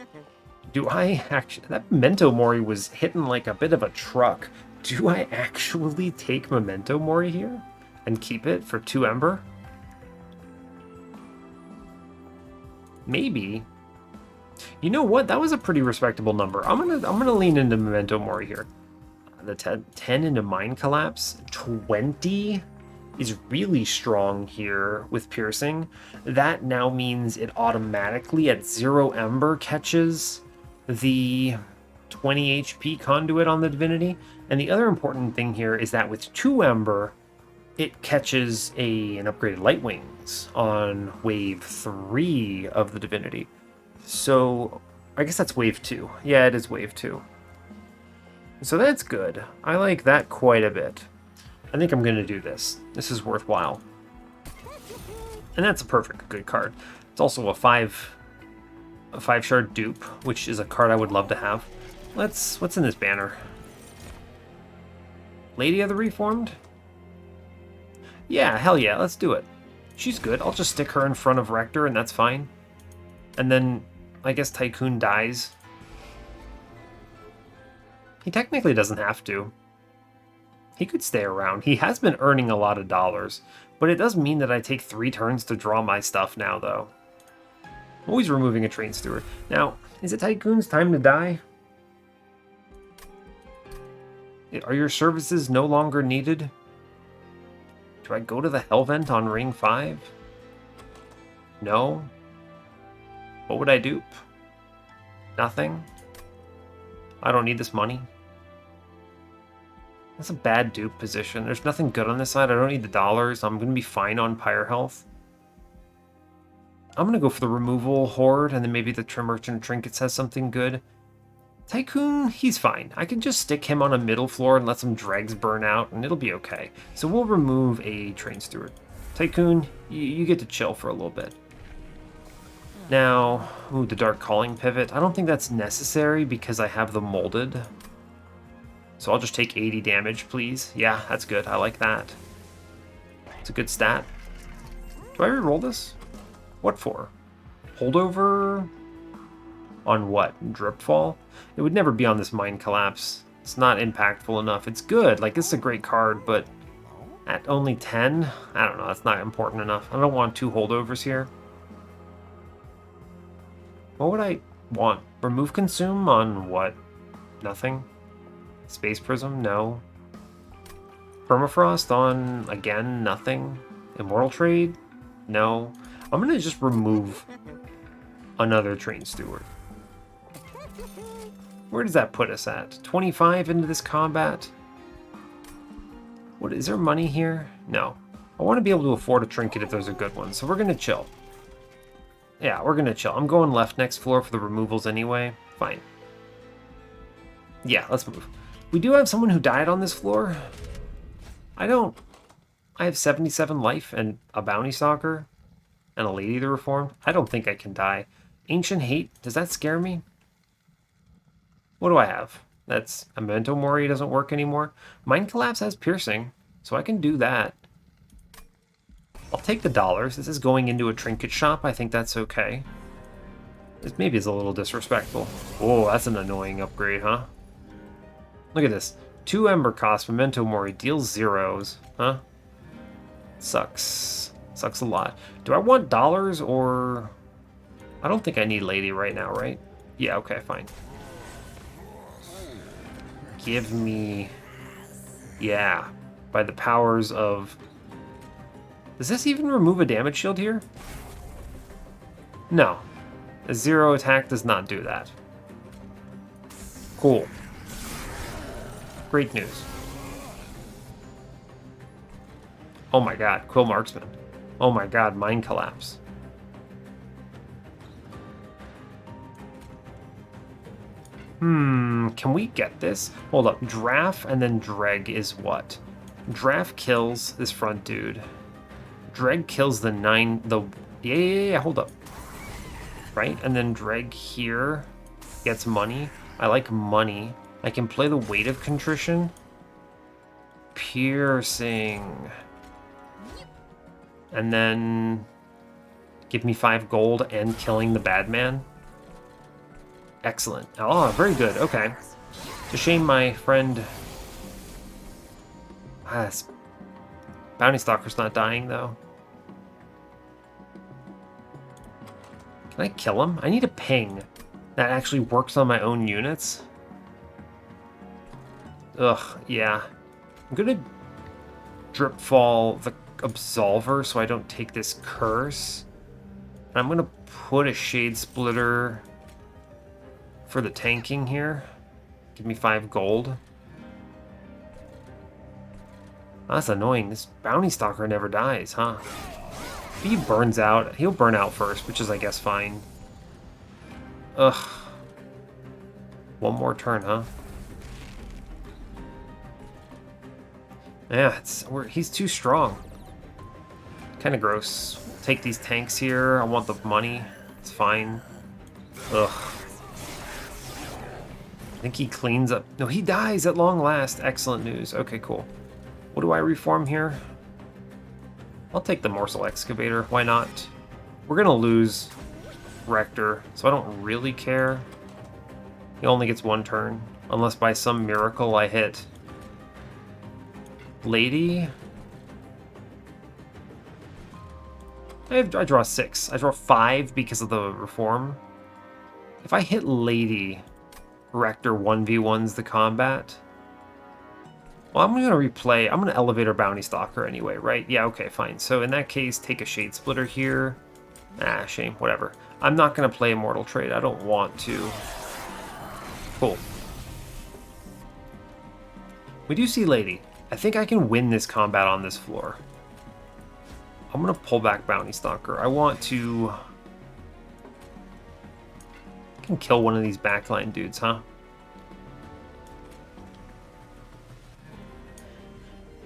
do I actually... That Memento Mori was hitting like a bit of a truck. Do I actually take Memento Mori here and keep it for 2 Ember? Maybe. You know what? That was a pretty respectable number. I'm gonna lean into Memento Mori here. The 10 into Mind Collapse. 20 is really strong here with Piercing. That now means it automatically at 0 Ember catches the 20 HP conduit on the Divinity. And the other important thing here is that with 2 Ember, it catches an upgraded Light Wings on wave 3 of the Divinity. So I guess that's wave 2. Yeah, it is wave 2. So that's good. I like that quite a bit. I think I'm going to do this. This is worthwhile. And that's a perfect good card. It's also a 5-shard dupe, which is a card I would love to have. What's in this banner? Lady of the Reformed? Yeah, hell yeah, let's do it. She's good. I'll just stick her in front of Rector and that's fine. And then I guess Tycoon dies. He technically doesn't have to. He could stay around. He has been earning a lot of dollars, but it does mean that I take 3 turns to draw my stuff now, though. Always removing a Train Steward. Now, is it Tycoon's time to die? Are your services no longer needed? Do I go to the Hellvent on Ring 5? No. What would I dupe? Nothing? I don't need this money. That's a bad dupe position. There's nothing good on this side. I don't need the dollars. I'm going to be fine on Pyre Health. I'm going to go for the removal Horde, and then maybe the Merchant Trinkets has something good. Tycoon, he's fine. I can just stick him on a middle floor and let some dregs burn out, and it'll be okay. So we'll remove a Train Steward. Tycoon, you get to chill for a little bit. Now, ooh, the Dark Calling pivot. I don't think that's necessary because I have the Molded. So I'll just take 80 damage, please. Yeah, that's good. I like that. It's a good stat. Do I reroll this? What for? Holdover? On what? Dripfall? It would never be on this Mind Collapse. It's not impactful enough. It's good. Like, this is a great card, but at only 10? I don't know. That's not important enough. I don't want 2 holdovers here. What would I want? Remove Consume on what? Nothing? Space Prism? No. Permafrost on, again, nothing. Immortal Trade? No. I'm going to just remove another Train Steward. Where does that put us at? 25 into this combat? What, is there money here? No. I want to be able to afford a trinket if there's a good one, so we're going to chill. Yeah, we're going to chill. I'm going left next floor for the removals anyway. Fine. Yeah, let's move. We do have someone who died on this floor. I have 77 life and a Bounty Stalker and a Lady of the Reformed. I don't think I can die. Ancient Hate, does that scare me? What do I have? That's a Memento Mori doesn't work anymore. Mind Collapse has Piercing, so I can do that. I'll take the dollars. This is going into a trinket shop. I think that's okay. This maybe is a little disrespectful. Oh, that's an annoying upgrade, huh? Look at this. 2 Ember cost, Memento Mori, deals 0s. Huh? Sucks. Sucks a lot. Do I want dollars or... I don't think I need Lady right now, right? Yeah, okay, fine. Give me... Yeah. By the powers of... Does this even remove a damage shield here? No. A 0 attack does not do that. Cool. Great news. Oh my god, Quill Marksman. Oh my god, Mind Collapse. Can we get this? Hold up, Draft and then Dreg is what? Draft kills this front dude. Dreg kills the 9... Yeah, hold up. Right? And then Dreg here gets money. I like money. I can play the Weight of Contrition. Piercing. And then give me 5 gold and killing the bad man. Excellent. Oh, very good. Okay. It's a shame my friend... Bounty Stalker's not dying, though. Can I kill him? I need a ping that actually works on my own units. Ugh, yeah. I'm gonna drip fall the Absolver so I don't take this curse. And I'm gonna put a Shade Splitter for the tanking here. Give me 5 gold. Oh, that's annoying. This Bounty Stalker never dies, huh? If he burns out, he'll burn out first, which is, I guess, fine. Ugh. One more turn, huh? Yeah, he's too strong. Kind of gross. Take these tanks here. I want the money. It's fine. Ugh. I think he cleans up. No, he dies at long last. Excellent news. Okay, cool. What do I reform here? I'll take the Morsel Excavator. Why not? We're going to lose Rector, so I don't really care. He only gets 1 turn, unless by some miracle I hit Lady. I draw 6. I draw 5 because of the reform. If I hit Lady, Rector 1v1s the combat. Well, I'm going to replay. I'm going to Elevator Bounty Stalker anyway, right? Yeah, okay, fine. So in that case, take a Shade Splitter here. Ah, shame. Whatever. I'm not going to play Immortal Trade. I don't want to. Cool. We do see Lady. I think I can win this combat on this floor. I'm going to pull back Bounty Stalker. I want to... I can kill one of these backline dudes, huh?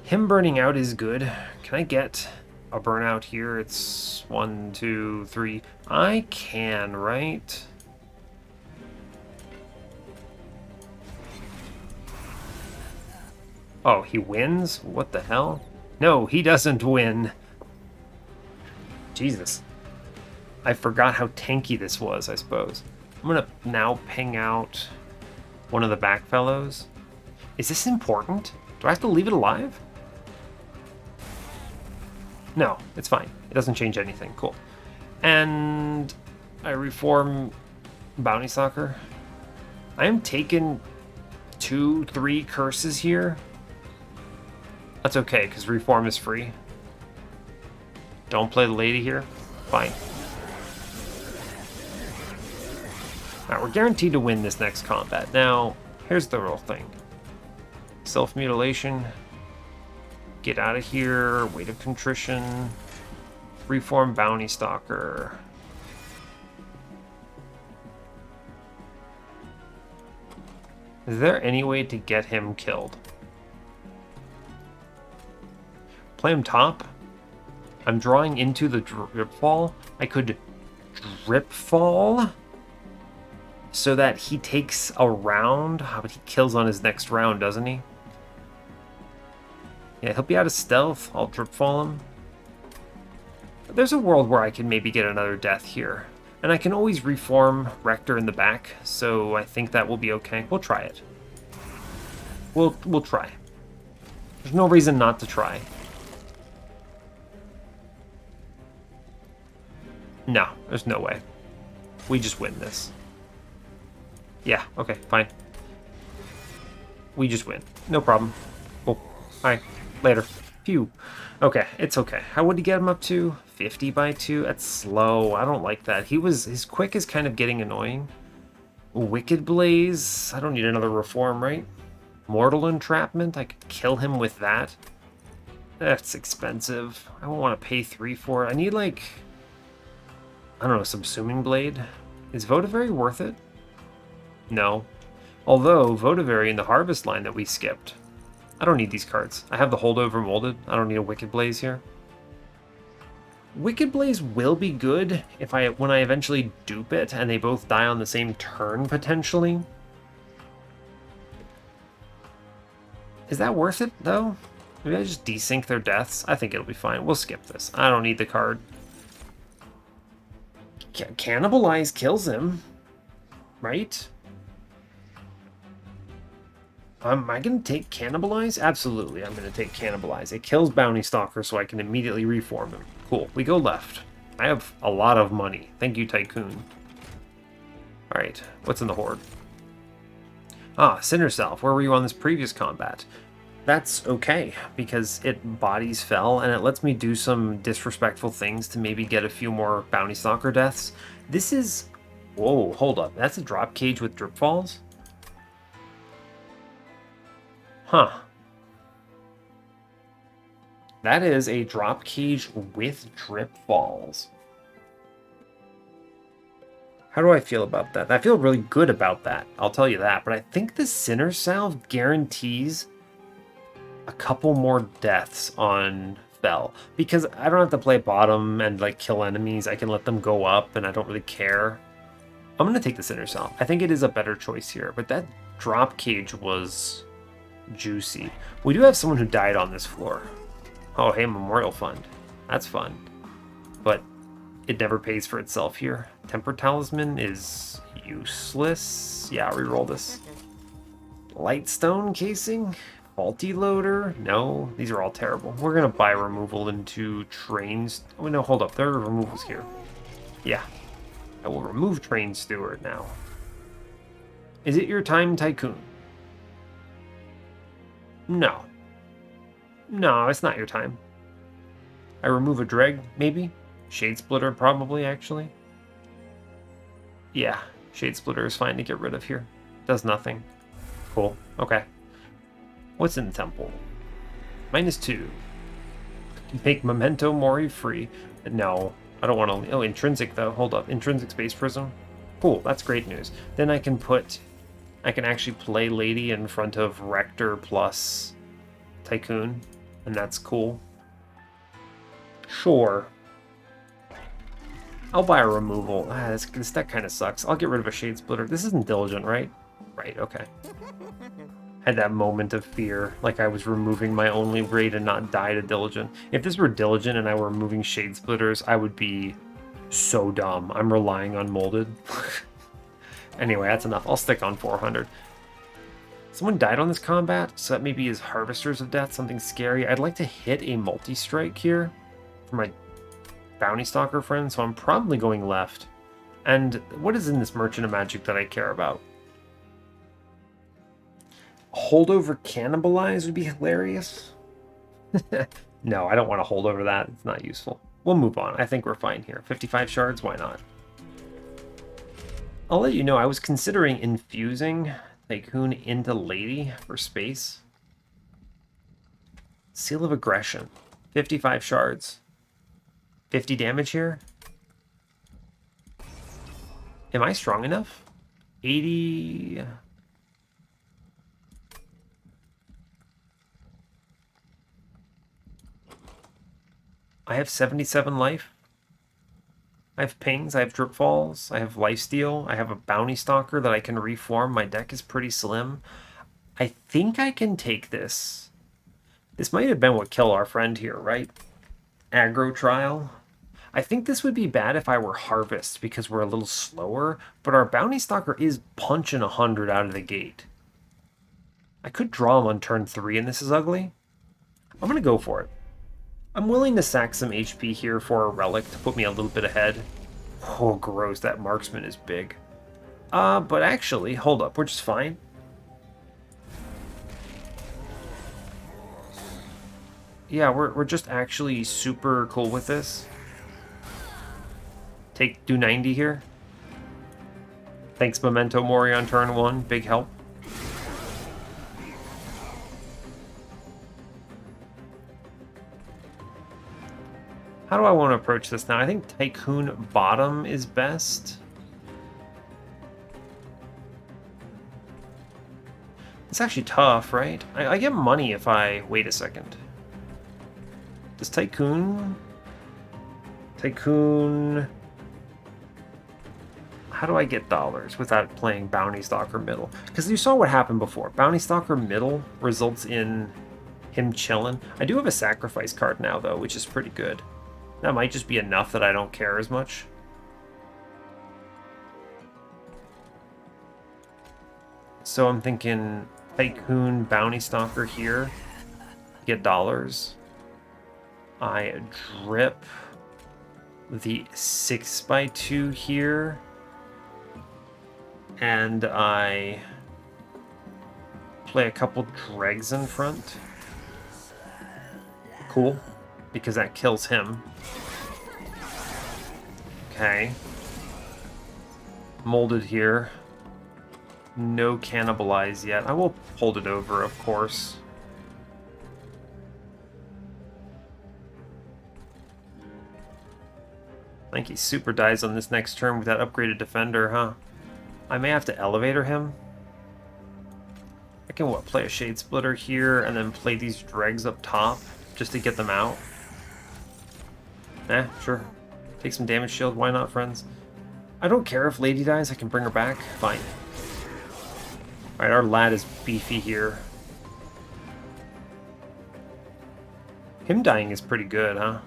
Him burning out is good. Can I get a burnout here? It's 1, 2, 3. I can, right? Oh, he wins? What the hell? No, he doesn't win. Jesus. I forgot how tanky this was, I suppose. I'm gonna now ping out one of the back fellows. Is this important? Do I have to leave it alive? No, it's fine. It doesn't change anything. Cool. And I reform Bounty Stalker. I am taking 2, 3 curses here. That's okay, because reform is free. Don't play the lady here. Fine. Alright, we're guaranteed to win this next combat. Now, here's the real thing. Self-mutilation. Get out of here. Weight of Contrition. Reform Bounty Stalker. Is there any way to get him killed? Play him top. I'm drawing into the drip fall. I could drip fall so that he takes a round. But he kills on his next round, doesn't he? Yeah, he'll be out of stealth. I'll drip fall him. But there's a world where I can maybe get another death here. And I can always reform Rector in the back, so I think that will be okay. We'll try it. We'll try. There's no reason not to try. No, there's no way. We just win this. Yeah, okay, fine. We just win. No problem. Cool. Alright, later. Phew. Okay, it's okay. How would he get him up to? 50 by 2? That's slow. I don't like that. His quick is kind of getting annoying. Wicked Blaze? I don't need another reform, right? Mortal Entrapment? I could kill him with that. That's expensive. I don't want to pay 3 for it. I need, like... I don't know, Subsuming Blade? Is Votivary worth it? No. Although, Votivary in the Harvest line that we skipped I don't need these cards. I have the holdover molded. I don't need a Wicked Blaze here. Wicked Blaze will be good if when I eventually dupe it and they both die on the same turn, potentially. Is that worth it, though? Maybe I just desync their deaths? I think it'll be fine. We'll skip this. I don't need the card. Cannibalize kills him, right? Am I going to take Cannibalize? Absolutely, I'm going to take Cannibalize. It kills Bounty Stalker, so I can immediately reform him. Cool, we go left. I have a lot of money. Thank you, Tycoon. Alright, what's in the Horde? Ah, Seraph, where were you on this previous combat? That's okay, because it bodies fell, and it lets me do some disrespectful things to maybe get a few more Bounty Stalker deaths. This is... Whoa, hold up. That's a drop cage with drip falls? Huh. That is a drop cage with drip falls. How do I feel about that? I feel really good about that, I'll tell you that. But I think the Sinner Salve guarantees a couple more deaths on Fell. Because I don't have to play bottom and like kill enemies. I can let them go up and I don't really care. I'm going to take the Sinner Salve. I think it is a better choice here. But that drop cage was juicy. We do have someone who died on this floor. Oh, hey, Memorial Fund. That's fun. But it never pays for itself here. Temper Talisman is useless. Yeah, reroll this. Lightstone Casing? Faulty Loader? No, these are all terrible. We're going to buy removal into trains. Oh, no, hold up. There are removals here. Yeah. I will remove Train Steward now. Is it your time, Tycoon? No. No, it's not your time. I remove a Dreg, maybe? Shade Splitter, probably, actually. Yeah, Shade Splitter is fine to get rid of here. Does nothing. Cool. Okay. What's in the temple? -2. Make Memento Mori free. No, I don't want to... Oh, Intrinsic, though. Hold up. Intrinsic Space Prism. Cool, that's great news. Then I can put... I can actually play Lady in front of Rector plus Tycoon, and that's cool. Sure. I'll buy a removal. This deck kind of sucks. I'll get rid of a Shade Splitter. This isn't Diligent, right? Right, okay. Had that moment of fear, like I was removing my only raid and not die to Diligent. If this were Diligent and I were removing Shade Splitters, I would be so dumb. I'm relying on Molded. Anyway, that's enough. I'll stick on 400. Someone died on this combat, so that maybe is Harvesters of Death, something scary. I'd like to hit a multi-strike here for my Bounty Stalker friend, so I'm probably going left. And what is in this Merchant of Magic that I care about? Holdover Cannibalize would be hilarious. No, I don't want to hold over that. It's not useful. We'll move on. I think we're fine here. 55 shards, why not? I'll let you know, I was considering infusing Tycoon into Lady for space. Seal of Aggression. 55 shards. 50 damage here. Am I strong enough? 80... I have 77 life. I have pings, I have drip falls, I have lifesteal, I have a bounty stalker that I can reform. My deck is pretty slim. I think I can take this. This might have been what killed our friend here, right? Aggro trial. I think this would be bad if I were Harvest because we're a little slower, but our bounty stalker is punching 100 out of the gate. I could draw him on turn 3 and this is ugly. I'm going to go for it. I'm willing to sack some HP here for a relic to put me a little bit ahead. Oh, gross, that marksman is big. But actually, hold up, we're just fine. Yeah, we're just actually super cool with this. Do 90 here. Thanks, Memento Mori on turn 1, big help. How do I want to approach this now? I think Tycoon bottom is best. It's actually tough, right? I get money if I... Wait a second. Does Tycoon... Tycoon... How do I get dollars without playing Bounty Stalker middle? Because you saw what happened before. Bounty Stalker middle results in him chilling. I do have a sacrifice card now, though, which is pretty good. That might just be enough that I don't care as much. So I'm thinking Tycoon, Bounty Stalker here. Get dollars. I drip the 6x2 here. And I play a couple dregs in front. Cool, because that kills him. Okay. Molded here. No cannibalize yet. I will hold it over, of course. I think he super dies on this next turn with that upgraded defender, huh? I may have to elevator him. I can, what, play a Shade Splitter here and then play these dregs up top just to get them out. Sure. Take some damage shield, why not, friends? I don't care if Lady dies, I can bring her back. Fine. Alright, our lad is beefy here. Him dying is pretty good, huh?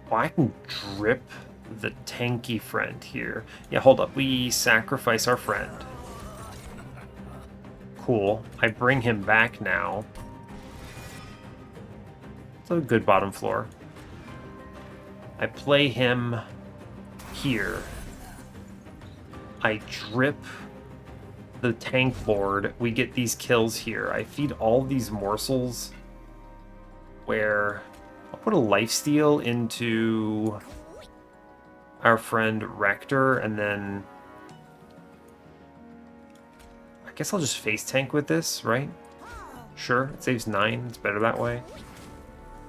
Oh, I can drip the tanky friend here. Yeah, hold up. We sacrifice our friend. Cool. I bring him back now. It's a good bottom floor. I play him here. I drip the tank board. We get these kills here. I feed all these morsels where I'll put a lifesteal into our friend Rector, and then I guess I'll just face tank with this, right? Sure, it saves 9. It's better that way.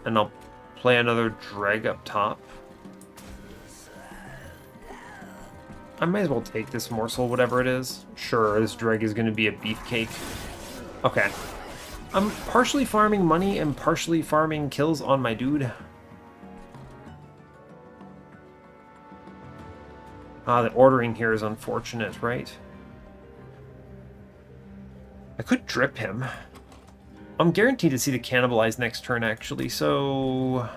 And I'll play another dreg up top. I might as well take this morsel, whatever it is. Sure, this dreg is going to be a beefcake. Okay. I'm partially farming money and partially farming kills on my dude. The ordering here is unfortunate, right? I could drip him. I'm guaranteed to see the cannibalize next turn, actually, so...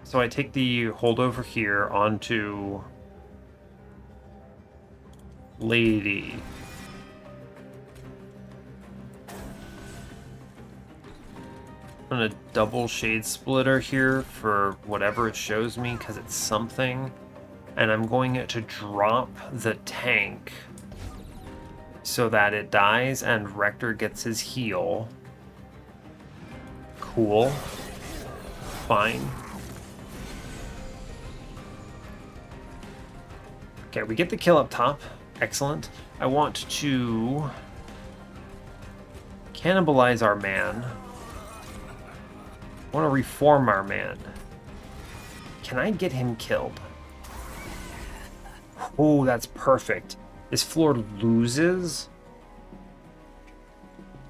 So I take the holdover here onto Lady. I'm gonna double Shade Splitter here for whatever it shows me, because it's something. And I'm going to drop the tank so that it dies and Rector gets his heal. Cool. Fine. Okay, we get the kill up top. Excellent. I want to cannibalize our man. I want to reform our man. Can I get him killed? Oh, that's perfect. This floor loses.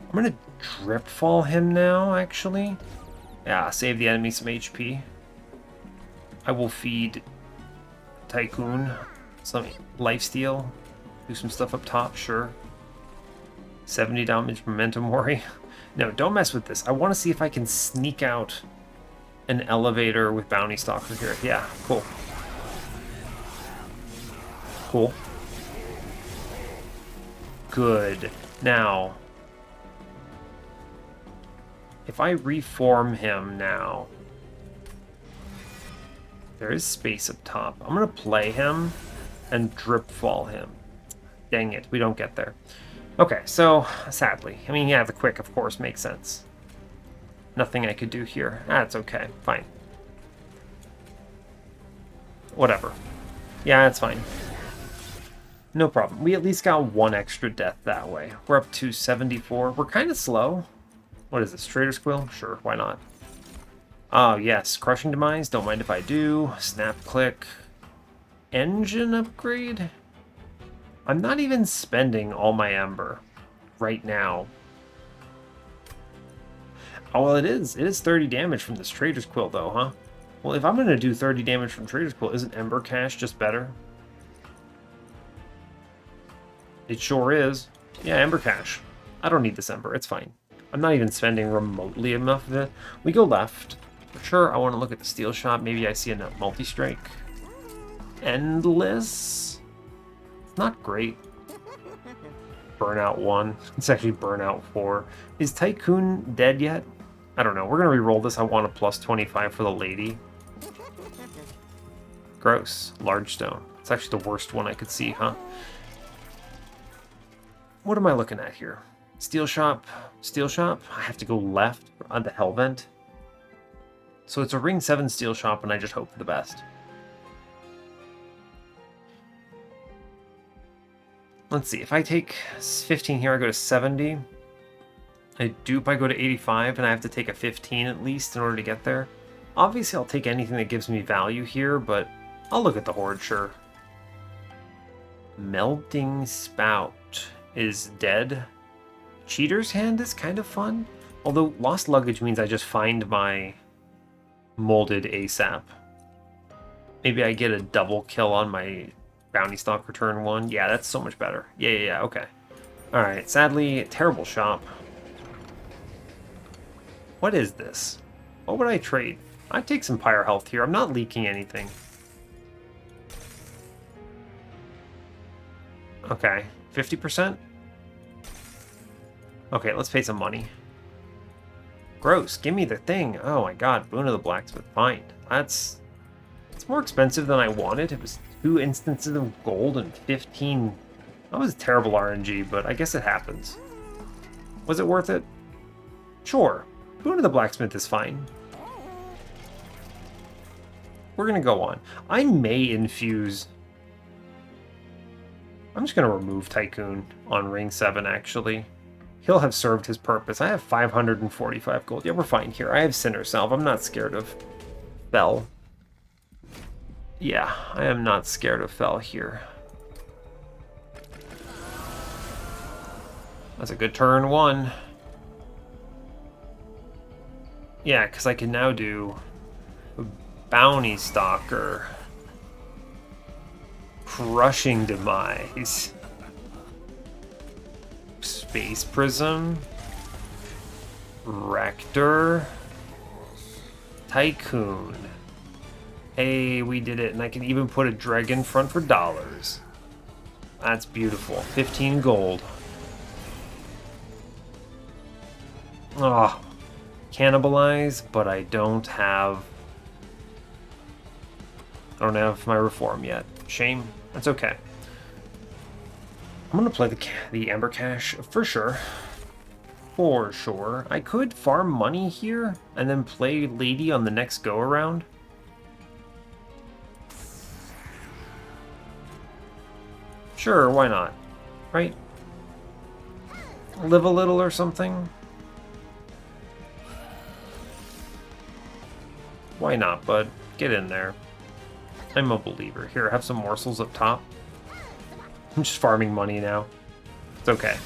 I'm going to drip fall him now, actually. Yeah, save the enemy some HP. I will feed Tycoon some lifesteal. Do some stuff up top, sure. 70 damage, momentum worry. No, don't mess with this. I want to see if I can sneak out an elevator with Bounty Stalker here. Yeah, cool. Cool. Good. Now, if I reform him now, there is space up top. I'm going to play him and drip fall him. Dang it, we don't get there. Okay, so, sadly. I mean, yeah, the quick, of course, makes sense. Nothing I could do here. That's okay. Fine. Whatever. Yeah, that's fine. No problem. We at least got one extra death that way. We're up to 74. We're kind of slow. What is this? Trader's Quill? Sure, why not? Oh, yes. Crushing Demise. Don't mind if I do. Snap click. engine upgrade? I'm not even spending all my Ember right now. Oh, well, it is 30 damage from this Trader's Quill, though, huh? Well, if I'm going to do 30 damage from Trader's Quill, isn't Ember Cash just better? It sure is. Yeah, Ember Cash. I don't need this Ember. It's fine. I'm not even spending remotely enough of it. We go left. For sure, I want to look at the Steel Shop. Maybe I see a multi-strike. Endless? It's not great. Burnout 1. It's actually Burnout 4. Is Tycoon dead yet? I don't know. We're going to re-roll this. I want a plus 25 for the lady. Gross. Large stone. It's actually the worst one I could see, huh? What am I looking at here? Steel Shop. Steel Shop. I have to go left on the Hellvent. So it's a Ring 7 Steel Shop, and I just hope for the best. Let's see. If I take 15 here, I go to 70. I dupe, I go to 85, and I have to take a 15 at least in order to get there. Obviously, I'll take anything that gives me value here, but I'll look at the Horde, sure. Melting Spout is dead. Cheater's Hand is kind of fun. Although Lost Luggage means I just find my molded ASAP. Maybe I get a double kill on my Bounty Stalker turn 1. Yeah, that's so much better. Yeah, okay. Alright, sadly, terrible shop. What is this? What would I trade? I'd take some Pyre Health here. I'm not leaking anything. Okay, 50%? Okay, let's pay some money. Gross, give me the thing. Oh my god, Boon of the Blacksmith. Fine. It's more expensive than I wanted. It was 2 instances of gold and 15. That was terrible RNG, but I guess it happens. Was it worth it? Sure. Boon of the Blacksmith is fine. We're gonna go on. I may infuse... I'm just gonna remove Tycoon on Ring 7, actually. He'll have served his purpose. I have 545 gold. Yeah, we're fine here. I have Sinner Salve. I'm not scared of Fel. Yeah, I am not scared of Fel here. That's a good turn 1. Yeah, because I can now do Bounty Stalker. Crushing Demise. Space Prism. Rector. Tycoon. Hey, we did it, and I can even put a dragon front for dollars. That's beautiful. 15 gold. Oh, cannibalize, but I don't have my reform yet. Shame. That's okay. I'm gonna play the Ember Cache for sure. For sure. I could farm money here and then play Lady on the next go around. Sure, why not? Right? Live a little or something? Why not, bud? Get in there. I'm a believer. Here, have some morsels up top. I'm just farming money now. It's okay.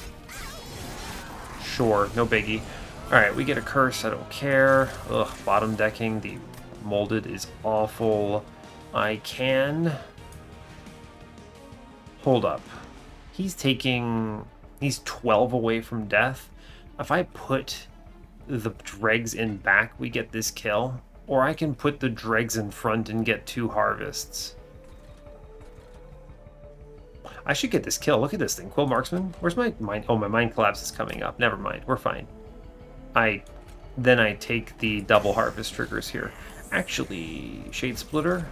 Sure, no biggie. Alright, we get a curse. I don't care. Ugh, bottom decking. The molded is awful. I can... Hold up. He's 12 away from death. If I put the dregs in back, we get this kill. Or I can put the dregs in front and get 2 harvests. I should get this kill. Look at this thing. Quill Marksman. Where's my mind? Oh, my Mind Collapse is coming up. Never mind. We're fine. Then I take the double harvest triggers here. Actually, Shade Splitter.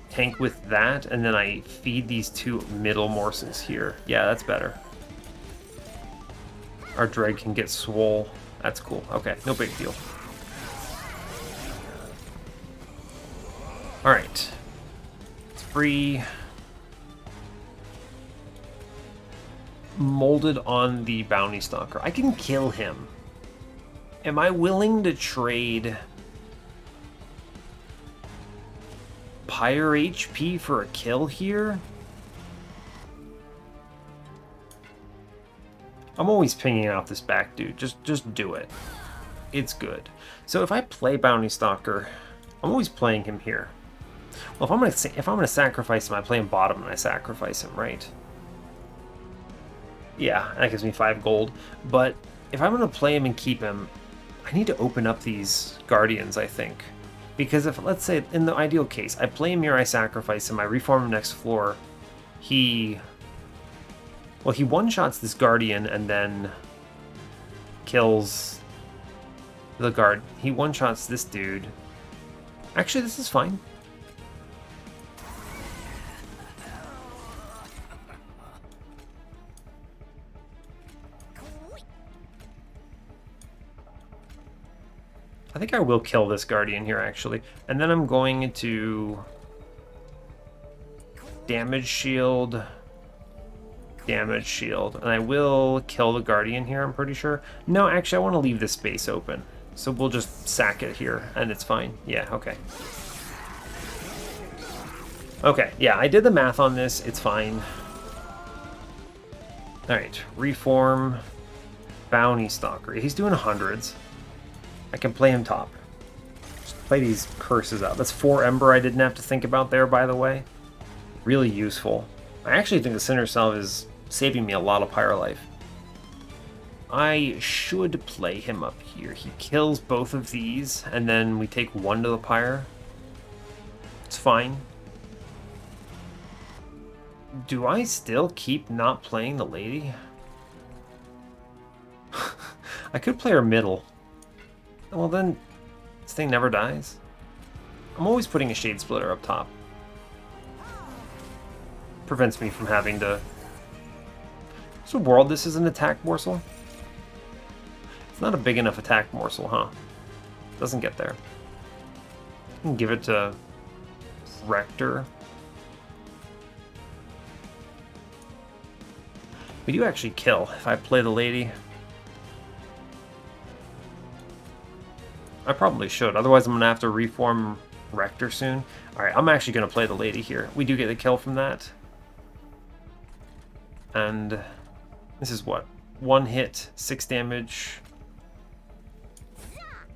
Tank with that, and then I feed these 2 middle morsels here. Yeah, that's better. Our dreg can get swole. That's cool. Okay, no big deal. Alright. It's free. Molded on the Bounty Stalker. I can kill him. Am I willing to trade Pyre HP for a kill here? I'm always pinging out this back dude. Just do it. It's good. So if I play Bounty Stalker, I'm always playing him here. Well, if I'm gonna sacrifice him, I play him bottom and I sacrifice him, right? Yeah, that gives me 5 gold. But if I'm gonna play him and keep him, I need to open up these Guardians, I think. Because if, let's say, in the ideal case, I play him here, I sacrifice him, I reform him next floor, he one-shots this Guardian and then kills the guard. He one-shots this dude. Actually, this is fine. I think I will kill this Guardian here, actually. And then I'm going to damage shield, and I will kill the Guardian here, I'm pretty sure. No, actually, I want to leave this space open. So we'll just sack it here, and it's fine. Yeah, okay. Okay, yeah, I did the math on this. It's fine. Alright, reform Bounty Stalker. He's doing hundreds. I can play him top. Just play these curses out. That's 4 Ember I didn't have to think about there, by the way. Really useful. I actually think the Center Salve is saving me a lot of Pyre life. I should play him up here. He kills both of these, and then we take 1 to the Pyre. It's fine. Do I still keep not playing the lady? I could play her middle. Well then, this thing never dies. I'm always putting a Shade Splitter up top. Prevents me from having to... So world, this is an attack morsel? It's not a big enough attack morsel, huh? Doesn't get there. I can give it to Rector. We do actually kill if I play the lady. I probably should, otherwise I'm going to have to reform Rector soon. Alright, I'm actually going to play the lady here. We do get the kill from that. And this is what? 1 hit, 6 damage.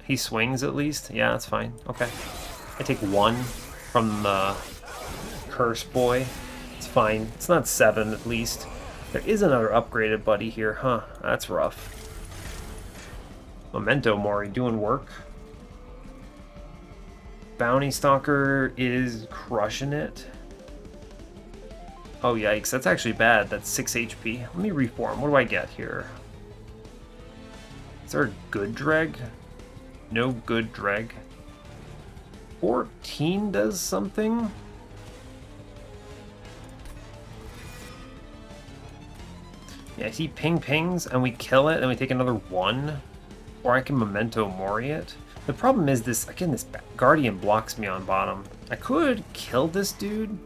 He swings at least? Yeah, that's fine. Okay. I take 1 from the Curse Boy. It's fine. It's not 7 at least. There is another upgraded buddy here. Huh, that's rough. Memento Mori doing work. Bounty Stalker is crushing it. Oh yikes, that's actually bad. That's 6 HP. Let me reform. What do I get here? Is there a good dreg? No good dreg. 14 does something? Yeah, he pings and we kill it and we take another 1. Or I can Memento Mori it. The problem is this, again, this Guardian blocks me on bottom. I could kill this dude.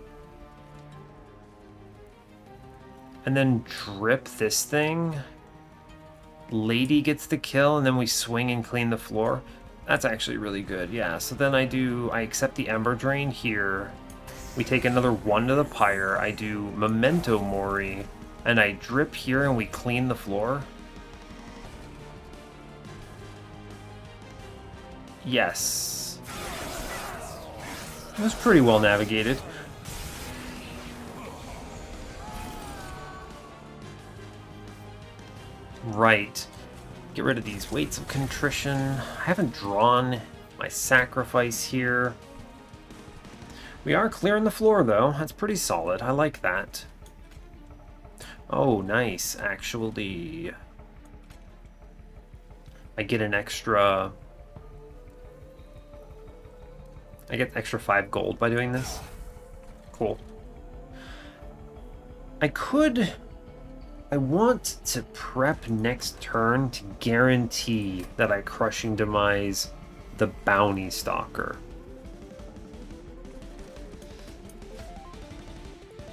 And then drip this thing. Lady gets the kill and then we swing and clean the floor. That's actually really good, yeah. So then I accept the Ember Drain here. We take another 1 to the Pyre. I do Memento Mori. And I drip here and we clean the floor. Yes. It was pretty well navigated. Right. Get rid of these Weights of Contrition. I haven't drawn my sacrifice here. We are clearing the floor, though. That's pretty solid. I like that. Oh, nice. Actually, I get an extra... I get extra 5 gold by doing this. Cool. I want to prep next turn to guarantee that I Crushing Demise the Bounty Stalker.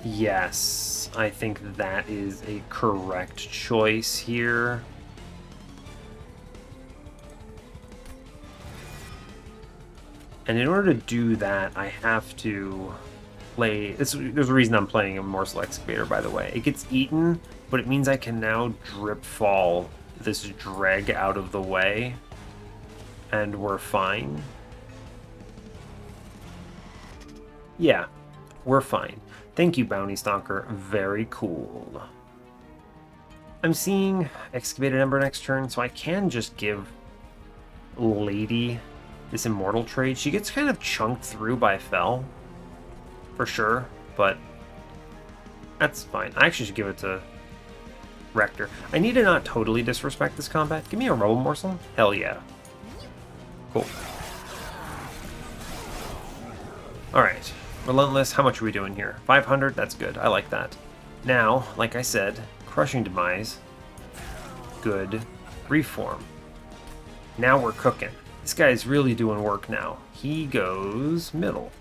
Yes, I think that is a correct choice here. And in order to do that, I have to play... there's a reason I'm playing a Morsel Excavator, by the way. It gets eaten, but it means I can now drip fall this dreg out of the way. And we're fine. Yeah, we're fine. Thank you, Bounty Stalker. Very cool. I'm seeing Excavated Ember next turn, so I can just give Lady this Immortal trade. She gets kind of chunked through by Fel, for sure, but that's fine. I actually should give it to Rector. I need to not totally disrespect this combat. Give me a Rubble Morsel? Hell yeah. Cool. Alright. Relentless, how much are we doing here? 500? That's good. I like that. Now, like I said, Crushing Demise. Good. Reform. Now we're cooking. This guy's really doing work now. He goes middle.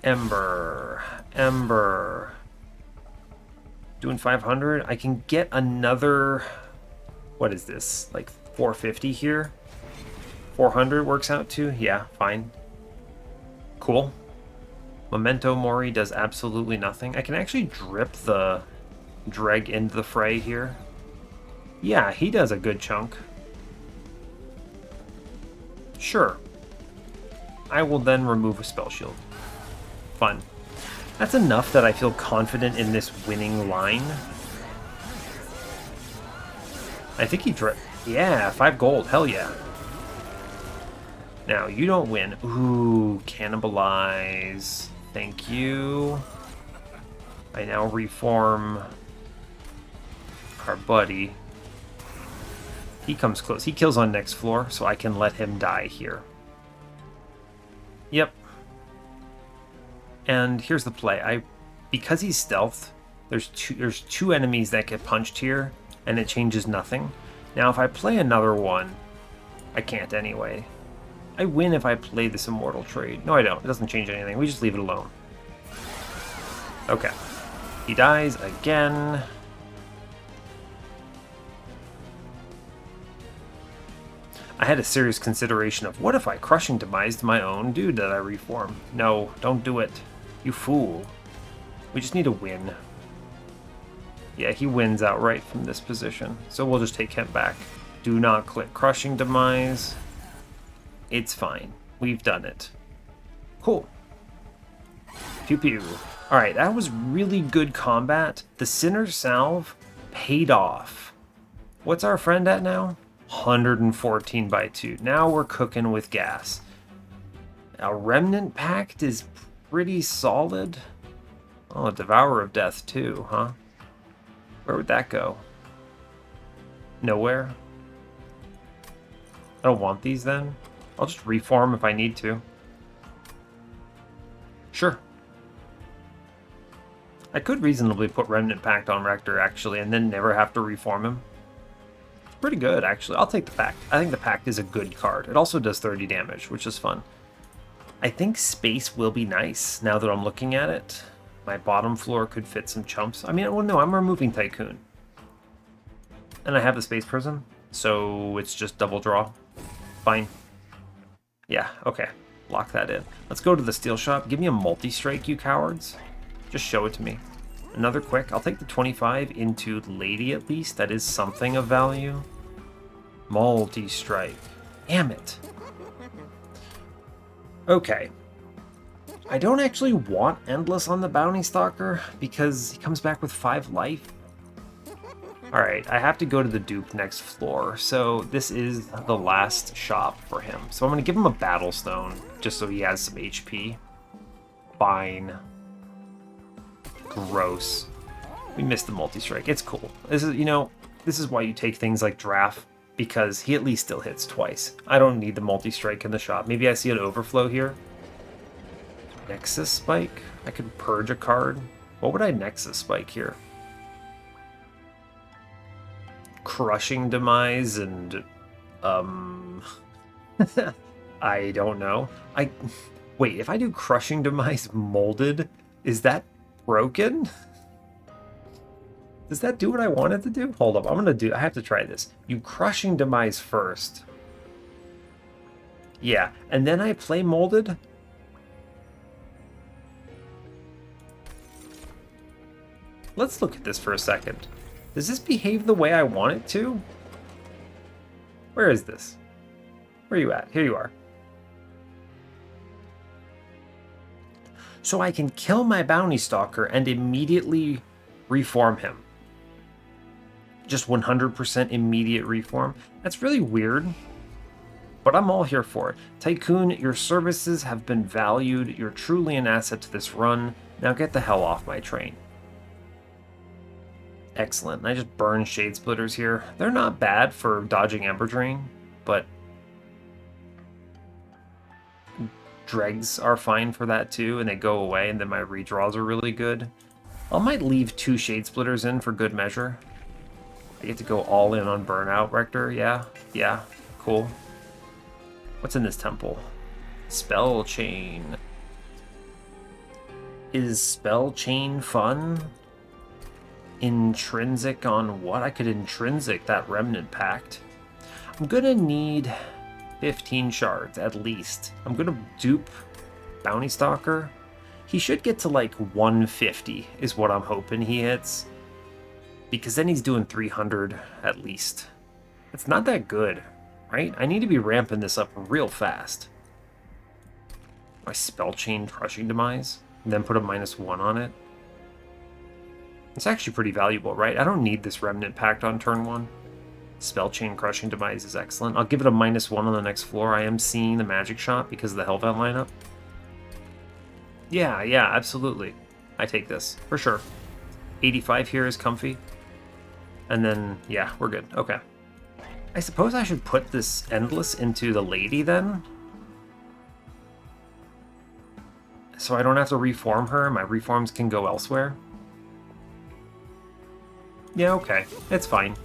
Ember. Ember. Doing 500. I can get another... what is this? Like 450 here? 400 works out too? Yeah, fine. Cool. Memento Mori does absolutely nothing. I can actually drip the dreg into the fray here. Yeah, he does a good chunk. Sure. I will then remove a spell shield. Fun. That's enough that I feel confident in this winning line. I think he drip. Yeah, 5 gold. Hell yeah. Now, you don't win. Ooh, cannibalize. Thank you. I now reform our buddy. He comes close. He kills on next floor, so I can let him die here. Yep. And here's the play. Because he's stealthed, there's two enemies that get punched here, and it changes nothing. Now, if I play another one, I can't anyway. I win if I play this Immortal trade. No, I don't. It doesn't change anything. We just leave it alone. Okay. He dies again. I had a serious consideration of what if I Crushing Demised my own dude that I reform. No, don't do it. You fool. We just need a win. Yeah, he wins outright from this position. So we'll just take him back. Do not click Crushing Demise. It's fine. We've done it. Cool. Pew pew. Alright, that was really good combat. The Sinner's Salve paid off. What's our friend at now? 114 by 2. Now we're cooking with gas. Now, Remnant Pact is pretty solid. Oh, a Devourer of Death too, huh? Where would that go? Nowhere? I don't want these then. I'll just reform if I need to. Sure. I could reasonably put Remnant Pact on Rector, actually, and then never have to reform him. It's pretty good, actually. I'll take the Pact. I think the Pact is a good card. It also does 30 damage, which is fun. I think Space will be nice, now that I'm looking at it. My bottom floor could fit some chumps. I mean, well, no, I'm removing Tycoon. And I have the Space Prism, so it's just double draw. Fine. Yeah, okay. Lock that in. Let's go to the Steel Shop. Give me a multi-strike, you cowards. Just show it to me. Another quick. I'll take the 25 into Lady at least. That is something of value. Multi-strike. Damn it. Okay. I don't actually want Endless on the Bounty Stalker because he comes back with 5 life. Alright, I have to go to the dupe next floor, so this is the last shop for him. So I'm going to give him a Battle Stone, just so he has some HP. Fine. Gross. We missed the multi-strike. It's cool. This is, you know, this is why you take things like Draft, because he at least still hits twice. I don't need the multi-strike in the shop. Maybe I see an overflow here. Nexus Spike? I could purge a card. What would I Nexus Spike here? Crushing Demise and I don't know. Wait, if I do Crushing Demise molded, is that broken? Does that do what I want it to do? Hold up, I have to try this. You Crushing Demise first. Yeah, and then I play Molded. Let's look at this for a second. Does this behave the way I want it to? Where is this? Where are you at? Here you are. So I can kill my bounty stalker and immediately reform him. Just 100% immediate reform. That's really weird, but I'm all here for it. Tycoon, your services have been valued. You're truly an asset to this run. Now get the hell off my train. Excellent. I just burned Shade Splitters here. They're not bad for dodging Ember Drain, but dregs are fine for that too, and they go away, and then my redraws are really good. I might leave 2 Shade Splitters in for good measure. I get to go all in on Burnout Rector. Yeah, cool. What's in this temple? Spell Chain. Is Spell Chain fun? Intrinsic on what? I could intrinsic that Remnant Pact. I'm gonna need 15 shards at least. I'm gonna dupe Bounty Stalker. He should get to like 150 is what I'm hoping he hits. Because then he's doing 300 at least. It's not that good, right? I need to be ramping this up real fast. My Spell Chain Crushing Demise, and then put a -1 on it. It's actually pretty valuable, right? I don't need this Remnant Pact on turn 1. Spell Chain Crushing Demise is excellent. I'll give it a -1 on the next floor. I am seeing the Magic Shot because of the Hellbound lineup. Yeah, absolutely. I take this, for sure. 85 here is comfy. And then, yeah, we're good. Okay. I suppose I should put this Endless into the Lady then? So I don't have to reform her. My reforms can go elsewhere. Yeah, okay. It's fine.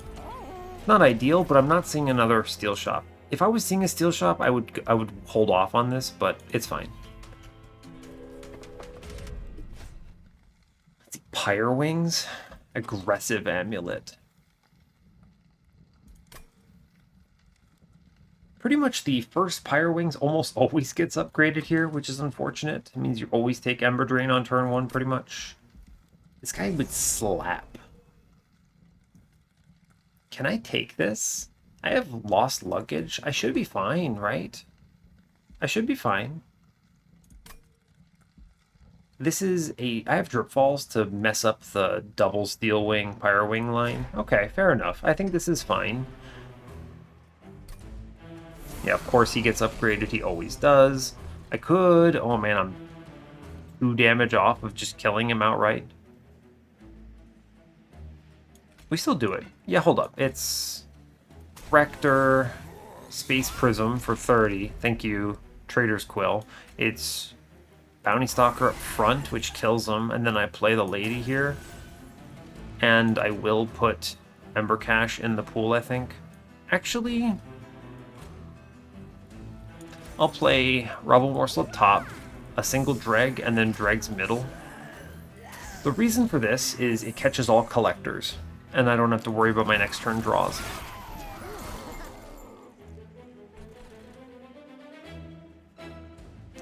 Not ideal, but I'm not seeing another Steel Shop. If I was seeing a Steel Shop, I would hold off on this, but it's fine. Let's see. Pyre Wings. Aggressive Amulet. Pretty much the first Pyre Wings almost always gets upgraded here, which is unfortunate. It means you always take Ember Drain on turn 1, pretty much. This guy would slap. Can I take this? I have lost luggage. I should be fine, right? I should be fine. This is I have Drip Falls to mess up the double Steel Wing, Pyre Wing line. Okay, fair enough. I think this is fine. Yeah, of course he gets upgraded. He always does. I could... Oh man, I'm 2 damage off of just killing him outright. We still do it. Yeah, hold up. It's Rector, Space Prism for 30. Thank you, Trader's Quill. It's Bounty Stalker up front, which kills him, and then I play the Lady here. And I will put Ember Cash in the pool, I think. Actually, I'll play Rubble Morsel up top, a single Dreg, and then Dreg's middle. The reason for this is it catches all collectors, and I don't have to worry about my next turn draws.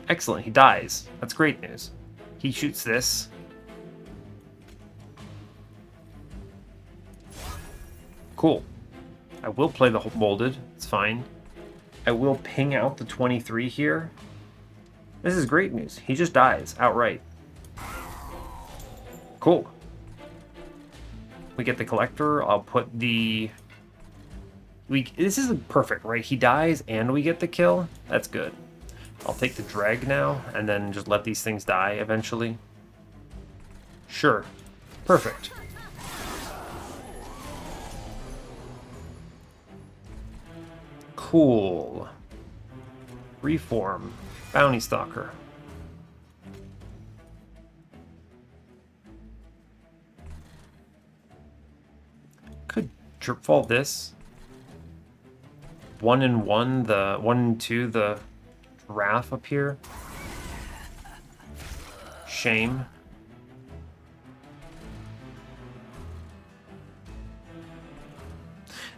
Excellent, he dies. That's great news. He shoots this. Cool. I will play the Molded, it's fine. I will ping out the 23 here. This is great news. He just dies outright. Cool. We get the Collector. I'll put the... This is perfect, right? He dies and we get the kill. That's good. I'll take the Dreg now and then just let these things die eventually. Sure. Perfect. Cool. Reform. Bounty Stalker. Could Dripfall this. 1 and 1, the 1 and 2, the Seraph up here. Shame.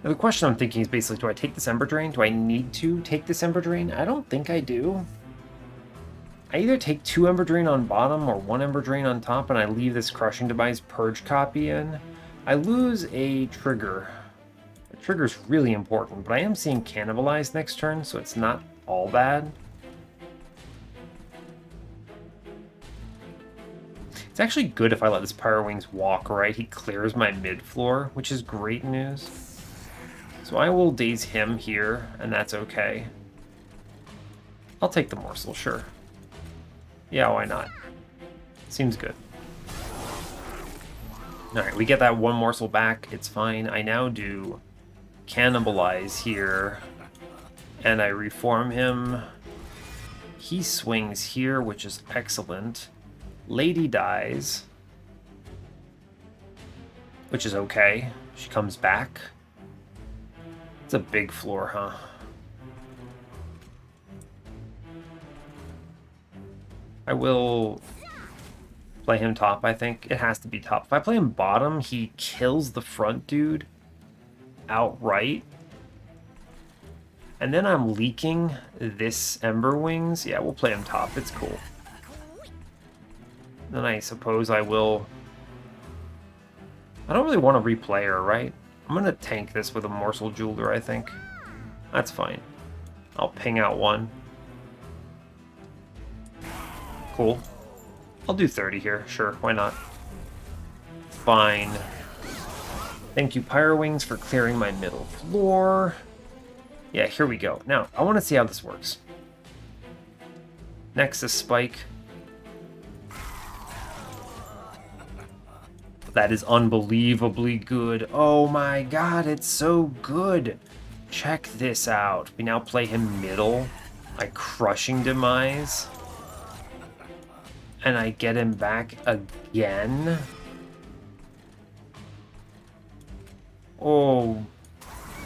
Now, the question I'm thinking is basically, do I take this Ember Drain? Do I need to take this Ember Drain? I don't think I do. I either take 2 Ember Drain on bottom or 1 Ember Drain on top, and I leave this Crushing Demise Purge copy in. I lose a trigger. The trigger's really important, but I am seeing Cannibalize next turn, so it's not all bad. It's actually good if I let this Pyro Wings walk, right? He clears my mid-floor, which is great news. So I will daze him here, and that's okay. I'll take the morsel, sure. Yeah, why not? Seems good. Alright, we get that 1 morsel back. It's fine. I now do Cannibalize here, and I reform him. He swings here, which is excellent. Lady dies, which is okay. She comes back. It's a big floor, huh? I will play him top, I think. It has to be top. If I play him bottom, he kills the front dude outright. And then I'm leaking this Ember Wings. Yeah, we'll play him top. It's cool. Then I suppose I will... I don't really want to replay her, right? I'm going to tank this with a Morsel Jeweler, I think. That's fine. I'll ping out 1. Cool. I'll do 30 here. Sure, why not? Fine. Thank you, Pyro Wings, for clearing my middle floor. Yeah, here we go. Now, I want to see how this works. Nexus Spike. That is unbelievably good. Oh my god, it's so good. Check this out. We now play him middle. I Crushing Demise. And I get him back again. Oh,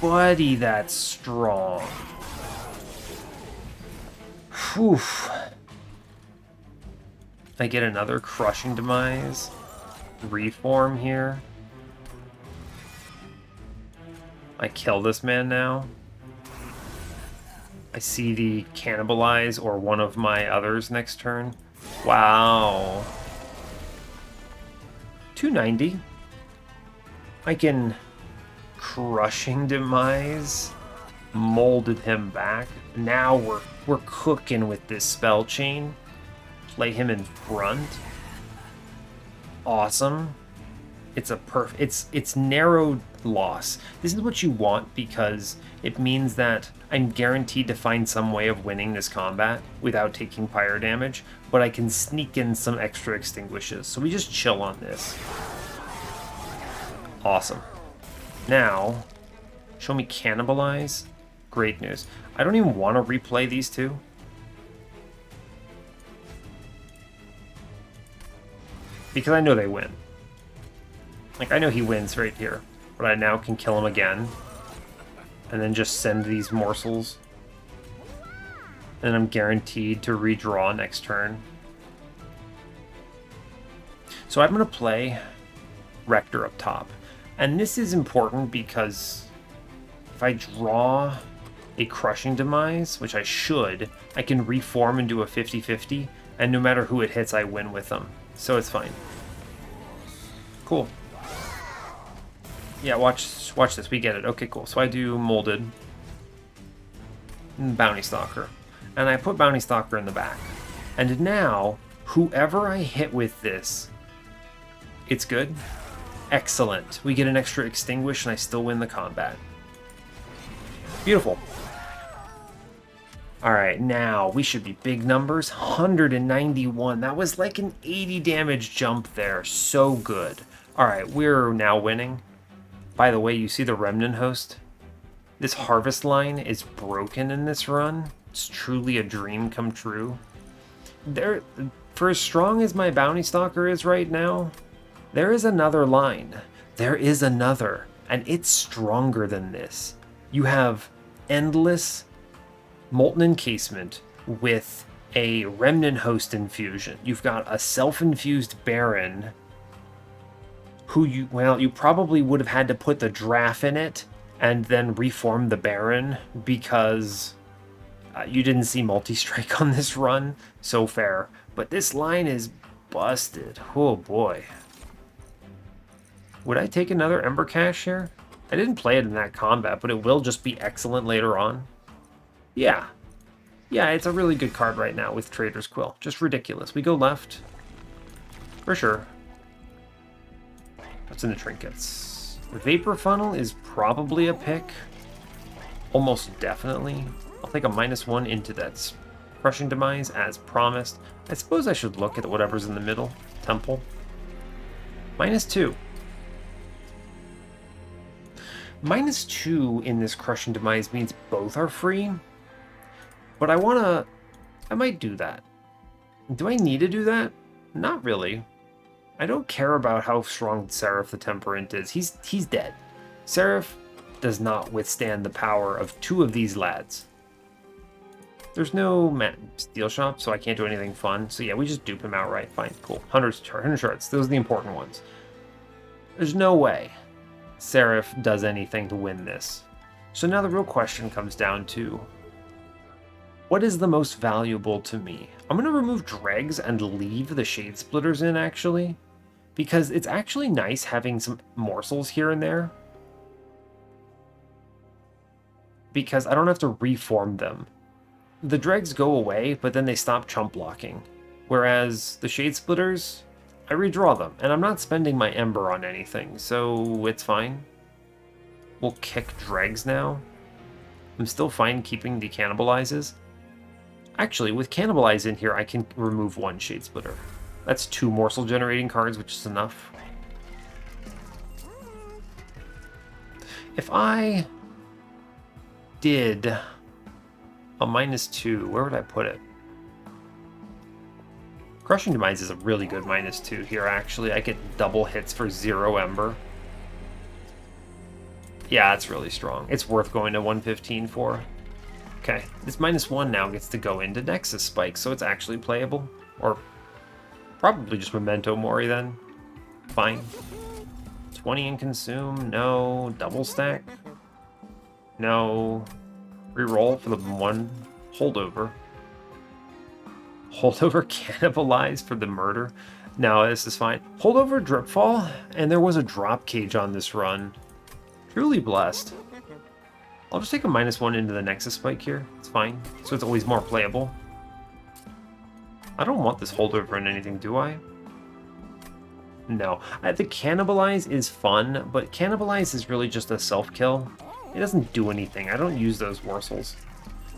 buddy, that's strong. Whew. I get another Crushing Demise. Reform here. I kill this man now. I see the Cannibalize or one of my others next turn. Wow. 290. I can Crushing Demise. Molded him back. Now we're cooking with this spell chain. Play him in front. Awesome. It's a it's narrowed loss. This is what you want because it means that I'm guaranteed to find some way of winning this combat without taking pyro damage, but I can sneak in some extra extinguishes. So we just chill on this. Awesome. Now, show me Cannibalize. Great news. I don't even want to replay these two. Because I know they win. Like, I know he wins right here. But I now can kill him again. And then just send these morsels. And I'm guaranteed to redraw next turn. So I'm going to play Rector up top. And this is important because if I draw a Crushing Demise, which I should, I can reform and do a 50-50. And no matter who it hits, I win with them. So it's fine. Cool. Yeah, watch this. We get it. Okay, cool. So I do Molded. And Bounty Stalker. And I put Bounty Stalker in the back. And now, whoever I hit with this, it's good. Excellent. We get an extra Extinguish and I still win the combat. Beautiful. Alright, now we should be big numbers. 191. That was like an 80 damage jump there. So good. Alright, we're now winning. By the way, you see the Remnant Host? This Harvest line is broken in this run. It's truly a dream come true. For as strong as my Bounty Stalker is right now, there is another line. There is another. And it's stronger than this. You have endless Molten Encasement with a Remnant Host infusion. You've got a self-infused Baron who you probably would have had to put the draft in it and then reform the Baron because you didn't see multi-strike on this run. So fair. But this line is busted. Oh boy. Would I take another Ember Cache here? I didn't play it in that combat, but it will just be excellent later on. Yeah. Yeah, it's a really good card right now with Trader's Quill. Just ridiculous. We go left. For sure. What's in the trinkets? Vapor Funnel is probably a pick. Almost definitely. I'll take a -1 into that Crushing Demise as promised. I suppose I should look at whatever's in the middle. Temple. -2. -2 in this Crushing Demise means both are free. But I might do that. Do I need to do that? Not really. I don't care about how strong Seraph the Temperant is. He's dead. Seraph does not withstand the power of 2 of these lads. There's no steel shop, so I can't do anything fun. So yeah, we just dupe him outright. Fine, cool. 100 shards. Those are the important ones. There's no way Seraph does anything to win this. So now the real question comes down to, what is the most valuable to me? I'm going to remove Dregs and leave the Shade Splitters in, actually. Because it's actually nice having some morsels here and there. Because I don't have to reform them. The Dregs go away, but then they stop chump blocking. Whereas the Shade Splitters, I redraw them. And I'm not spending my Ember on anything, so it's fine. We'll kick Dregs now. I'm still fine keeping the Cannibalizes. Actually, with Cannibalize in here, I can remove 1 Shade Splitter. That's 2 morsel generating cards, which is enough. If I did a -2, where would I put it? Crushing Demise is a really good -2 here, actually. I get double hits for 0 Ember. Yeah, it's really strong. It's worth going to 115 for. Okay, this -1 now gets to go into Nexus Spike, so it's actually playable. Or probably just Memento Mori then. Fine. 20 in Consume, no. Double stack, no. Reroll for the 1 Holdover. Holdover Cannibalize for the Murder. No, this is fine. Holdover Dripfall, and there was a drop cage on this run. Truly blessed. I'll just take a -1 into the Nexus Spike here. It's fine. So it's always more playable. I don't want this holdover in anything, do I? No. The Cannibalize is fun, but Cannibalize is really just a self-kill. It doesn't do anything. I don't use those morsels.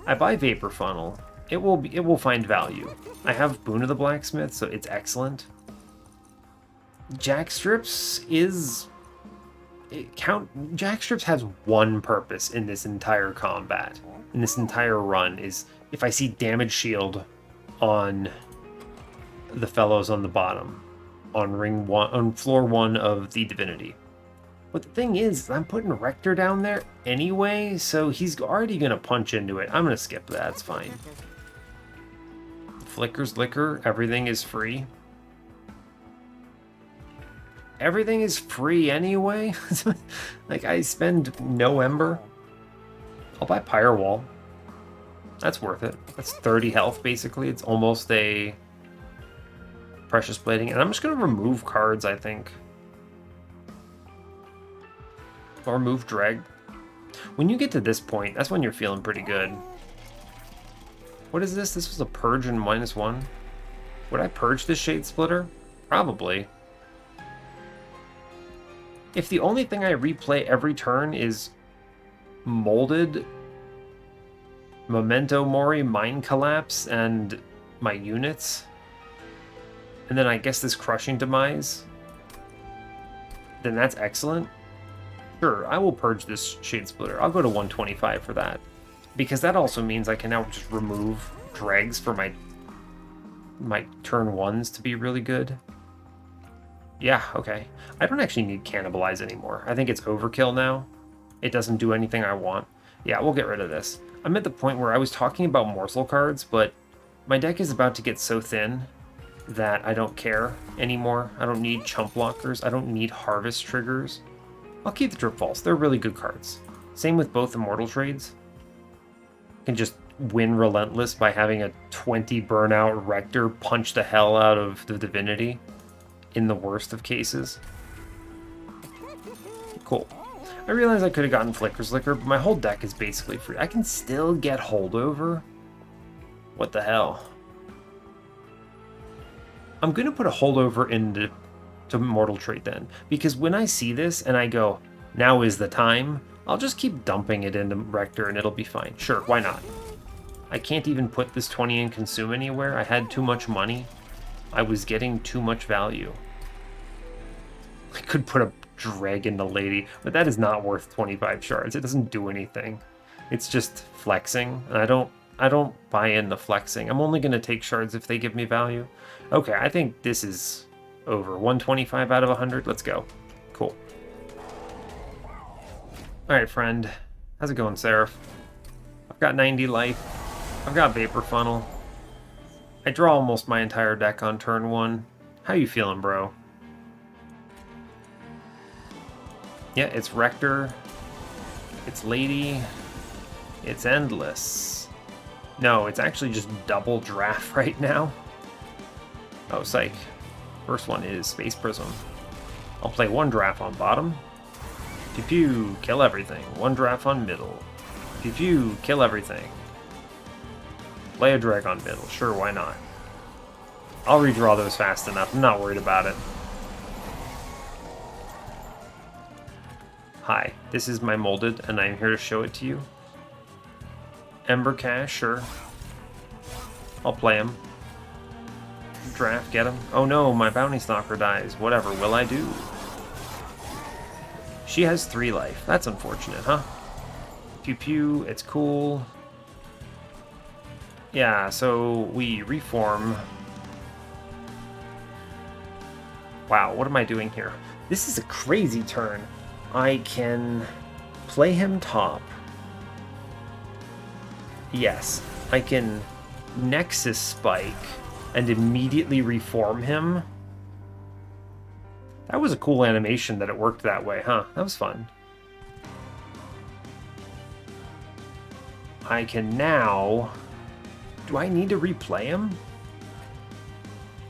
I buy Vapor Funnel. It will find value. I have Boon of the Blacksmith, so it's excellent. Jackstrips is... Jackstrips has one purpose in this entire combat, in this entire run, is if I see damage shield on the fellows on the bottom, on floor 1 of the Divinity. But the thing is, I'm putting Rector down there anyway, so he's already gonna punch into it. I'm gonna skip that, it's fine. Flicker's Liquor, everything is free. Everything is free anyway. Like, I spend no Ember. I'll buy Pyre Wall. That's worth it. That's 30 health, basically. It's almost a Precious Plating. And I'm just going to remove cards, I think. Or remove Dreg. When you get to this point, that's when you're feeling pretty good. What is this? This was a Purge and -1. Would I purge this Shade Splitter? Probably. If the only thing I replay every turn is Molded, Memento Mori, Mind Collapse, and my units, and then I guess this Crushing Demise, then that's excellent. Sure, I will purge this Shade Splitter. I'll go to 125 for that. Because that also means I can now just remove Dregs for my turn 1s to be really good. Yeah, okay. I don't actually need Cannibalize anymore. I think it's overkill now. It doesn't do anything I want. Yeah, we'll get rid of this. I'm at the point where I was talking about morsel cards, but my deck is about to get so thin that I don't care anymore. I don't need chump blockers. I don't need harvest triggers. I'll keep the Drip Falls. They're really good cards. Same with both immortal trades. Can just win relentless by having a 20 burnout Rector punch the hell out of the Divinity in the worst of cases. Cool. I realize I could have gotten Flicker's Liquor, but my whole deck is basically free. I can still get Holdover. What the hell? I'm going to put a Holdover into Mortal Trade then, because when I see this and I go, now is the time, I'll just keep dumping it into Rector and it'll be fine. Sure, why not? I can't even put this 20 in Consume anywhere. I had too much money. I was getting too much value. I could put a Dreg into Lady, but that is not worth 25 shards. It doesn't do anything. It's just flexing, and I don't buy into flexing. I'm only going to take shards if they give me value. Okay, I think this is over. 125 out of 100. Let's go. Cool. Alright, friend. How's it going, Seraph? I've got 90 life. I've got Vapor Funnel. I draw almost my entire deck on turn 1. How you feeling, bro? Yeah, it's Rector. It's Lady. It's Endless. No, it's actually just double draft right now. Oh, psych. First one is Space Prism. I'll play one draft on bottom. Pew pew, kill everything. One draft on middle. Pew pew, kill everything. Play a drag on middle. Sure, why not? I'll redraw those fast enough. I'm not worried about it. Hi, this is my molded, and I'm here to show it to you. Ember Cash, sure. I'll play him. Draft, get him. Oh no, my Bounty Stalker dies. Whatever will I do? She has 3 life. That's unfortunate, huh? Pew pew, it's cool. Yeah, so we reform. Wow, what am I doing here? This is a crazy turn. I can play him top. Yes, I can Nexus Spike and immediately reform him. That was a cool animation that it worked that way, huh? That was fun. I can now... Do I need to replay him?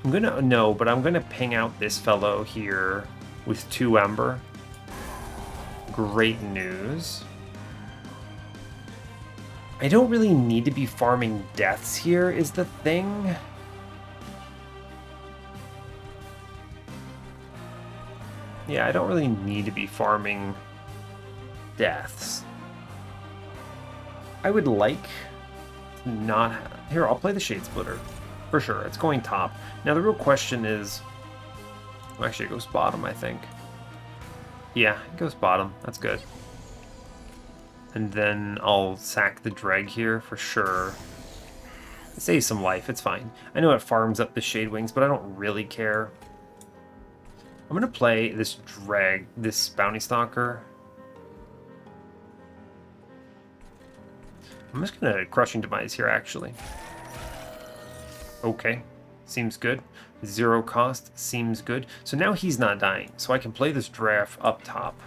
No, but I'm gonna ping out this fellow here with 2 Ember. Great news. I don't really need to be farming deaths here, is the thing. Yeah, I don't really need to be farming deaths. I would like to not... Here, I'll play the Shade Splitter. For sure, it's going top. Now, the real question is... Well, actually, it goes bottom, I think. Yeah, it goes bottom. That's good. And then I'll sack the Dreg here for sure. Save some life, it's fine. I know it farms up the Shade Wings, but I don't really care. I'm gonna play this Dreg, this Bounty Stalker. I'm just gonna Crushing Demise here, actually. Okay, seems good. 0 cost, seems good. So now he's not dying, so I can play this draft up top.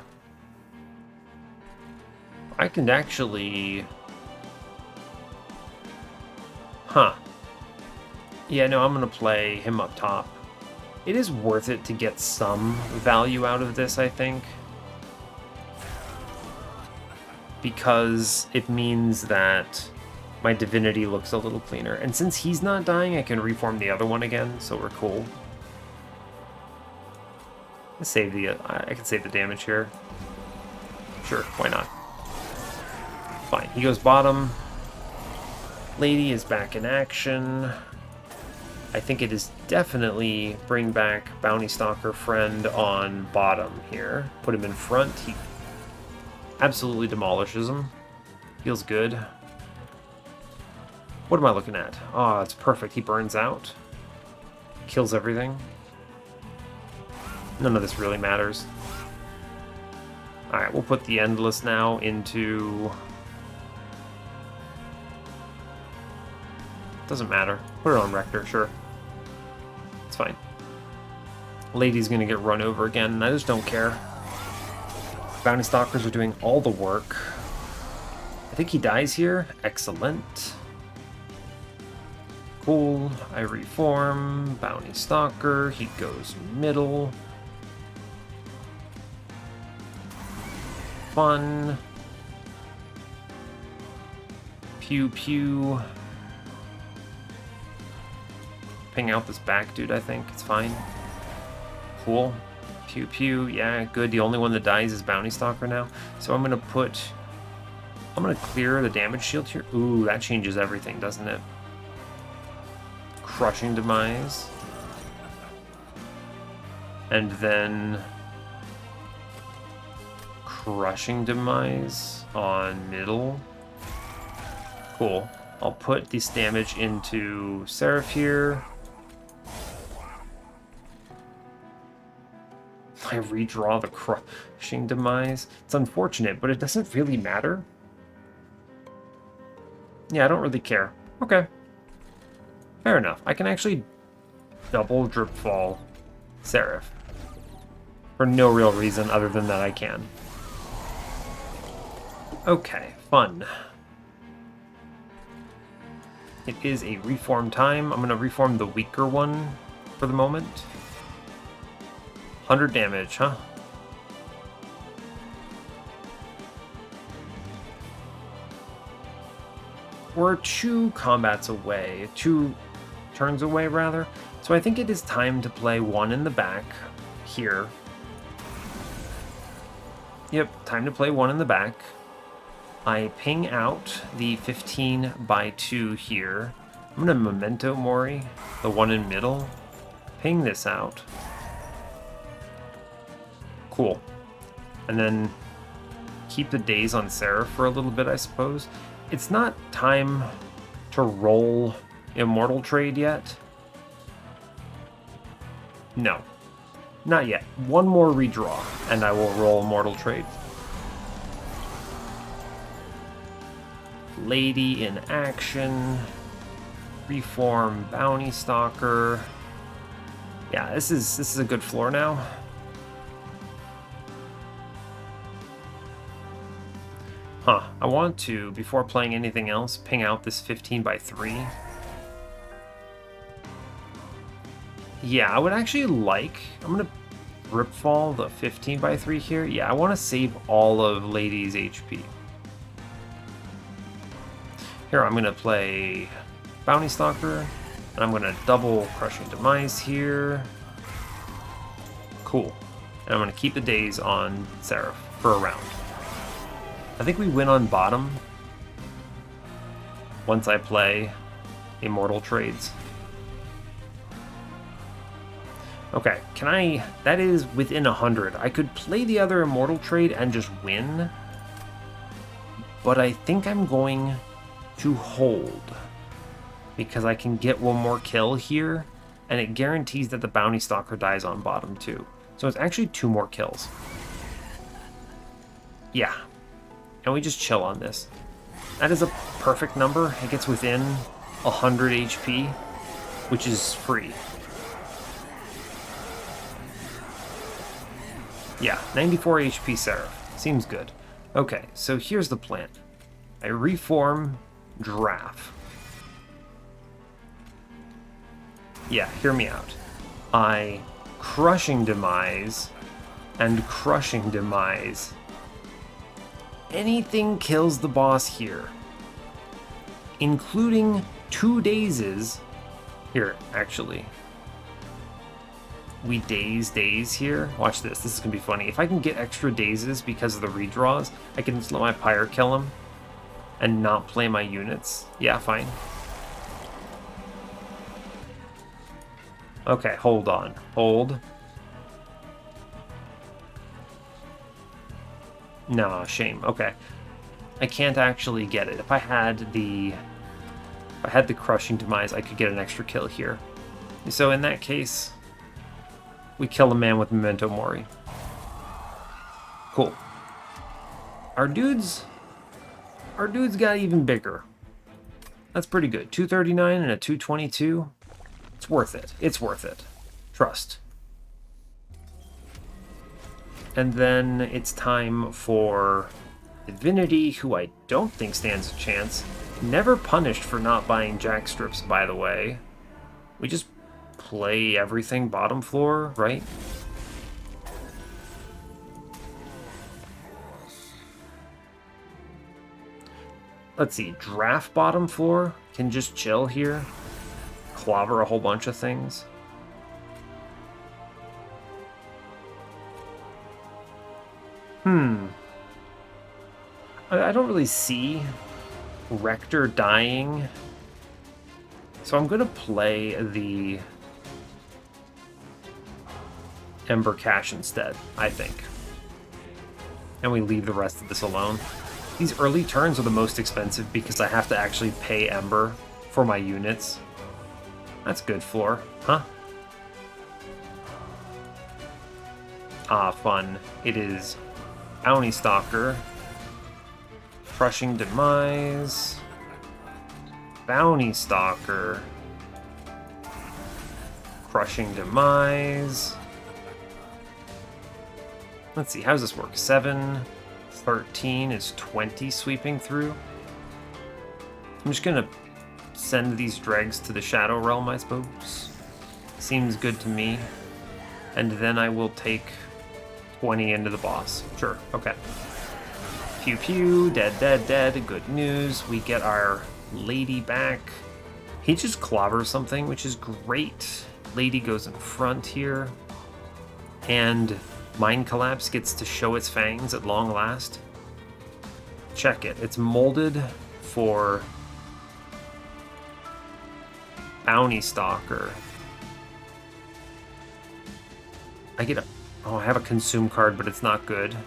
I can actually... Huh. Yeah, no, I'm gonna play him up top. It is worth it to get some value out of this, I think. Because it means that my Divinity looks a little cleaner. And since he's not dying, I can reform the other one again, so we're cool. Let's save the, I can save the damage here. Sure, why not? Fine, he goes bottom. Lady is back in action. I think it is definitely bring back Bounty Stalker friend on bottom here. Put him in front. He absolutely demolishes him. Feels good. What am I looking at? Oh, it's perfect. He burns out. Kills everything. None of this really matters. Alright, we'll put the Endless now into... Doesn't matter. Put it on Rector, sure. It's fine. Lady's gonna get run over again, and I just don't care. Bounty Stalkers are doing all the work. I think he dies here. Excellent. Cool. I reform. Bounty Stalker. He goes middle. Fun. Pew pew. Ping out this back dude, I think. It's fine. Cool. Pew pew. Yeah, good. The only one that dies is Bounty Stalker now. So I'm gonna clear the damage shield here. Ooh, that changes everything, doesn't it? Crushing Demise. And then Crushing Demise on middle. Cool. I'll put this damage into Seraph here. I redraw the Crushing Demise. It's unfortunate, but it doesn't really matter. Yeah, I don't really care. Okay. Fair enough. I can actually double drip fall Seraph. For no real reason other than that I can. Okay, fun. It is a reform time. I'm going to reform the weaker one for the moment. 100 damage, huh? We're 2 combats away. 2 turns away, rather. So I think it is time to play 1 in the back here. Yep, time to play 1 in the back. I ping out the 15x2 here. I'm going to Memento Mori, the one in middle. Ping this out. Cool. And then keep the days on Seraph for a little bit, I suppose. It's not time to roll Immortal Trade yet. No. Not yet. 1 more redraw, and I will roll Immortal Trade. Lady in action. Reform Bounty Stalker. Yeah, this is a good floor now. Huh, I want to, before playing anything else, ping out this 15x3. Yeah, I would actually like... I'm going to ripfall the 15x3 here. Yeah, I want to save all of Lady's HP. Here, I'm going to play Bounty Stalker, and I'm going to double Crushing Demise here. Cool. And I'm going to keep the days on Seraph for a round. I think we win on bottom once I play Immortal Trades. Okay, can I... That is within 100. I could play the other Immortal Trade and just win, but I think I'm going to hold because I can get 1 more kill here, and it guarantees that the Bounty Stalker dies on bottom too. So it's actually 2 more kills. Yeah. And we just chill on this. That is a perfect number. It gets within 100 HP, which is free. Yeah, 94 HP Seraph. Seems good. Okay, so here's the plan. I reform Giraffe. Yeah, hear me out. I Crushing Demise and Crushing Demise. Anything kills the boss here, including 2 dazes. Here, actually. We daze here. Watch this. This is going to be funny. If I can get extra dazes because of the redraws, I can just let my Pyre kill him and not play my units. Yeah, fine. Okay, hold on. Hold. No, shame. Okay. I can't actually get it. If I had the Crushing Demise, I could get an extra kill here. So in that case, we kill a man with Memento Mori. Cool. Our dudes got even bigger. That's pretty good. 239 and a 222. It's worth it. It's worth it. Trust. And then it's time for Divinity, who I don't think stands a chance. Never punished for not buying jack strips, by the way. We just play everything bottom floor, right? Let's see, draft bottom floor can just chill here. Clobber a whole bunch of things. I don't really see Rector dying. So I'm going to play the Ember Cache instead, I think. And we leave the rest of this alone. These early turns are the most expensive because I have to actually pay Ember for my units. That's good floor, huh? Ah, fun. It is Bounty Stalker, Crushing Demise, Bounty Stalker, Crushing Demise. Let's see, how does this work? 7, 13 is 20 sweeping through. I'm just gonna send these dregs to the Shadow Realm, I suppose. Seems good to me. And then I will take 20 into the boss. Sure, okay. Pew pew, dead, dead, dead. Good news. We get our lady back. He just clobbers something, which is great. Lady goes in front here. And Mind Collapse gets to show its fangs at long last. Check it. It's molded for Bounty Stalker. I get a... Oh, I have a consume card, but it's not good.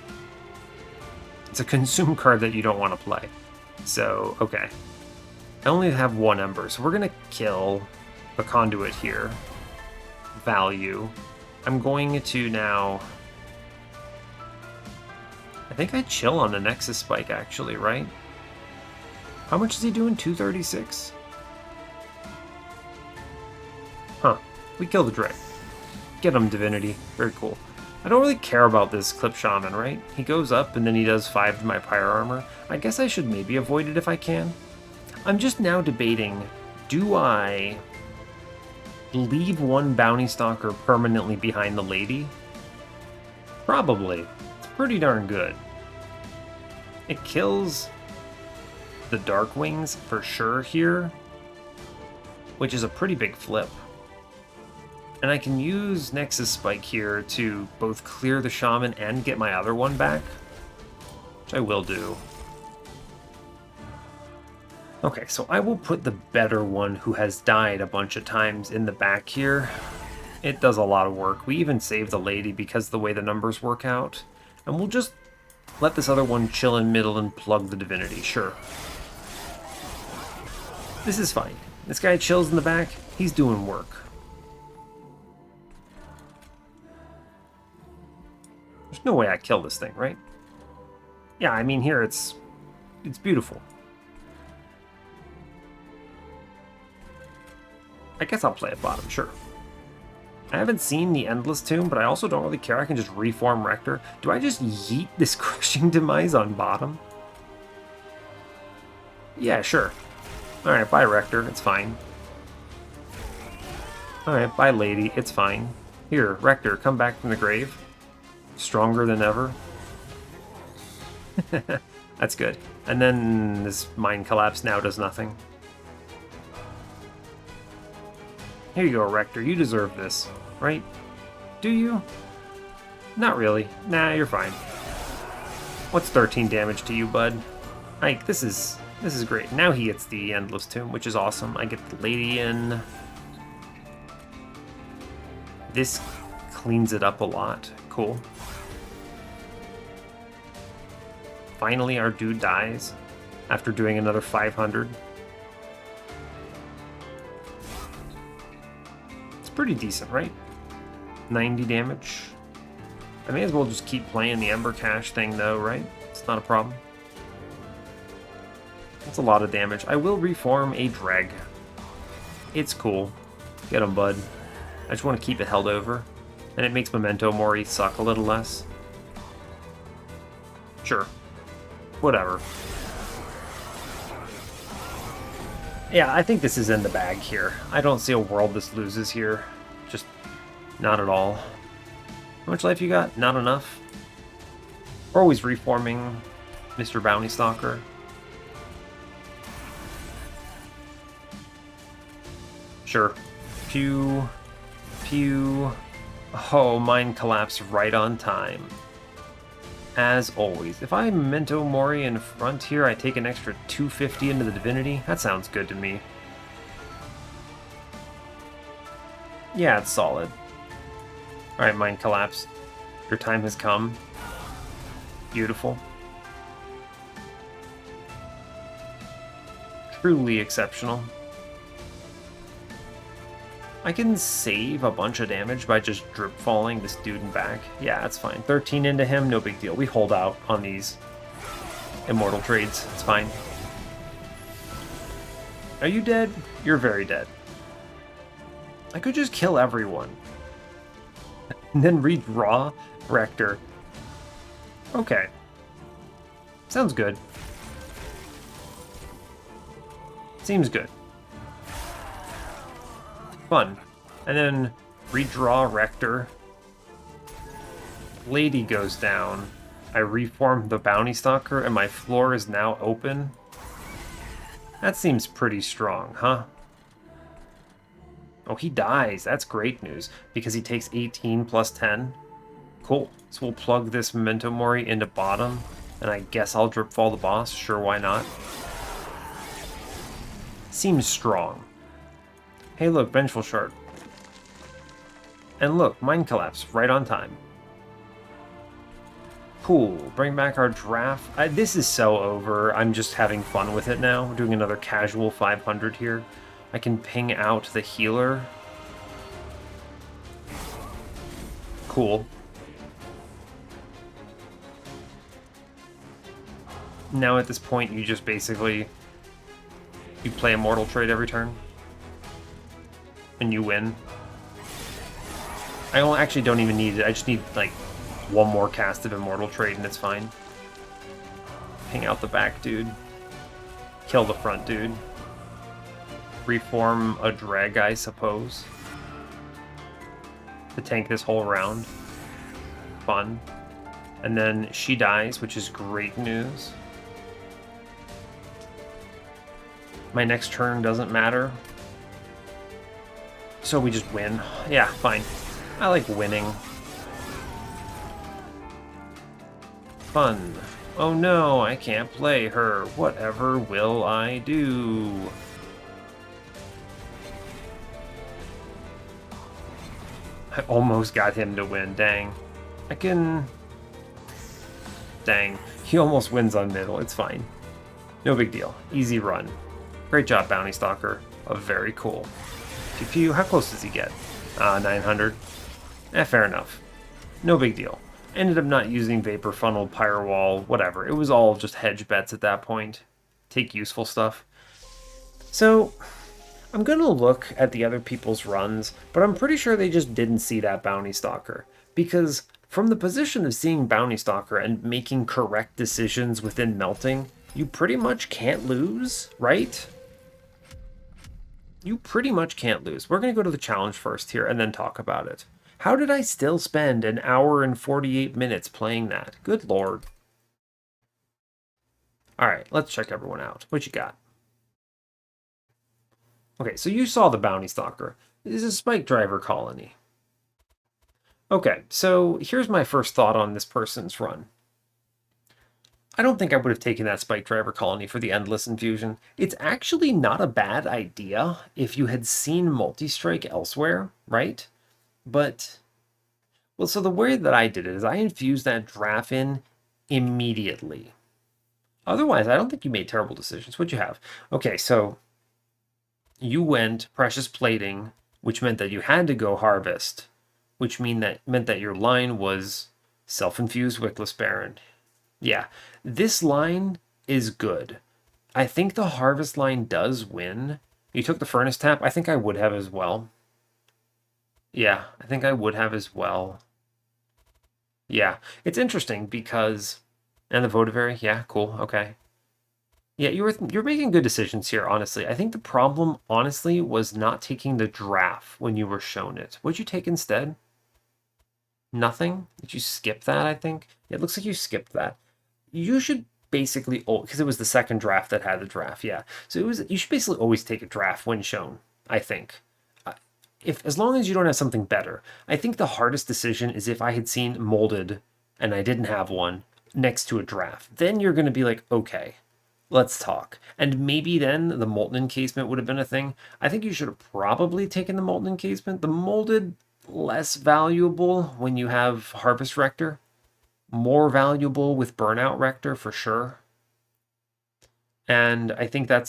It's a consume card that you don't want to play. So, okay. I only have one Ember, so we're going to kill the Conduit here. Value. I'm going to now... I think I chill on the Nexus Spike, actually, right? How much is he doing? 236? Huh. We kill the Drake. Get him, Divinity. Very cool. I don't really care about this Clip Shaman, right? He goes up and then he does 5 to my Pyre Armor. I guess I should maybe avoid it if I can. I'm just now debating, do I leave one Bounty Stalker permanently behind the Lady? Probably. It's pretty darn good. It kills the Dark Wings for sure here, which is a pretty big flip. And I can use Nexus Spike here to both clear the Shaman and get my other one back, which I will do. Okay, so I will put the better one who has died a bunch of times in the back here. It does a lot of work. We even save the Lady because of the way the numbers work out. And we'll just let this other one chill in middle and plug the Divinity, sure. This is fine. This guy chills in the back, he's doing work. There's no way I kill this thing, right? Yeah, I mean, here it's beautiful. I guess I'll play at bottom, sure. I haven't seen the Endless Tomb, but I also don't really care. I can just reform Rector. Do I just yeet this Crushing Demise on bottom? Yeah, sure. Alright, bye Rector, it's fine. Alright, bye Lady, it's fine. Here, Rector, come back from the grave. Stronger than ever. That's good. And then this Mind Collapse now does nothing. Here you go, Rector. You deserve this, right? Do you? Not really. Nah, you're fine. What's 13 damage to you, bud? Ike, this is great. Now he gets the Endless Tomb, which is awesome. I get the Lady in. This cleans it up a lot. Cool. Finally, our dude dies after doing another 500. It's pretty decent, right? 90 damage. I may as well just keep playing the Ember Cache thing, though, right? It's not a problem. That's a lot of damage. I will reform a Dreg. It's cool. Get him, bud. I just want to keep it held over. And it makes Memento Mori suck a little less. Sure. Whatever. Yeah, I think this is in the bag here. I don't see a world this loses here. Just not at all. How much life you got? Not enough. We're always reforming Mr. Bounty Stalker. Sure. Pew. Pew. Oh, mine collapsed right on time. As always. If I Memento Mori in front here, I take an extra 250 into the Divinity. That sounds good to me. Yeah, it's solid. Alright, mine collapsed. Your time has come. Beautiful. Truly exceptional. I can save a bunch of damage by just drip falling this dude in back. Yeah, that's fine. 13 into him, no big deal. We hold out on these immortal trades. It's fine. Are you dead? You're very dead. I could just kill everyone. And then redraw Rector. Okay. Sounds good. Seems good. Fun. And then redraw Rector. Lady goes down. I reform the Bounty Stalker and my floor is now open. That seems pretty strong, huh? Oh, he dies. That's great news because he takes 18 plus 10. Cool. So we'll plug this Memento Mori into bottom and I guess I'll drip fall the boss. Sure, why not? Seems strong. Hey, look, Vengeful Shard. And look, Mind Collapse, right on time. Cool. Bring back our draft. This is so over. I'm just having fun with it now. We're doing another casual 500 here. I can ping out the healer. Cool. Now at this point, you just basically... You play Immortal Trade every turn. And you win. I actually don't even need it. I just need, like, one more cast of Immortal Trade and it's fine. Ping out the back dude. Kill the front dude. Reform a drag, I suppose. To tank this whole round. Fun. And then she dies, which is great news. My next turn doesn't matter. So we just win. Yeah, fine. I like winning. Fun. Oh no, I can't play her. Whatever will I do? I almost got him to win. Dang. I can... Dang. He almost wins on middle. It's fine. No big deal. Easy run. Great job, Bounty Stalker. Very cool. Pew pew. How close does he get? 900. Fair enough. No big deal. Ended up not using Vapor Funnel, Pyre Wall, whatever. It was all just hedge bets at that point. Take useful stuff. So, I'm going to look at the other people's runs, but I'm pretty sure they just didn't see that Bounty Stalker. Because from the position of seeing Bounty Stalker and making correct decisions within Melting, you pretty much can't lose, right? You pretty much can't lose. We're going to go to the challenge first here and then talk about it. How did I still spend an hour and 48 minutes playing that? Good lord. Alright, let's check everyone out. What you got? Okay, so you saw the Bounty Stalker. This is a Spike Driver colony. Okay, so here's my first thought on this person's run. I don't think I would have taken that Spike Driver colony for the Endless Infusion. It's actually not a bad idea if you had seen Multi-Strike elsewhere, right? But, well, so the way that I did it is I infused that draft in immediately. Otherwise, I don't think you made terrible decisions. What'd you have? Okay, so you went Precious Plating, which meant that you had to go Harvest, which meant that your line was Self-Infused Wickless Baron. Yeah, this line is good. I think the Harvest line does win. You took the Furnace Tap. I think I would have as well. Yeah, I think I would have as well. Yeah, it's interesting because And the Votavary, yeah, cool, okay. Yeah, you're making good decisions here, honestly. I think the problem, honestly, was not taking the draft when you were shown it. What'd you take instead? Nothing? Did you skip that, I think? It looks like you skipped that. You should basically, because it was the second draft that had the draft, yeah. So you should basically always take a draft when shown, I think. If as long as you don't have something better. I think the hardest decision is if I had seen molded and I didn't have one next to a draft. Then you're going to be like, okay, let's talk. And maybe then the molten encasement would have been a thing. I think you should have probably taken the molten encasement. The molded, less valuable when you have Harvest Rector. More valuable with Burnout Rector for sure. And I think I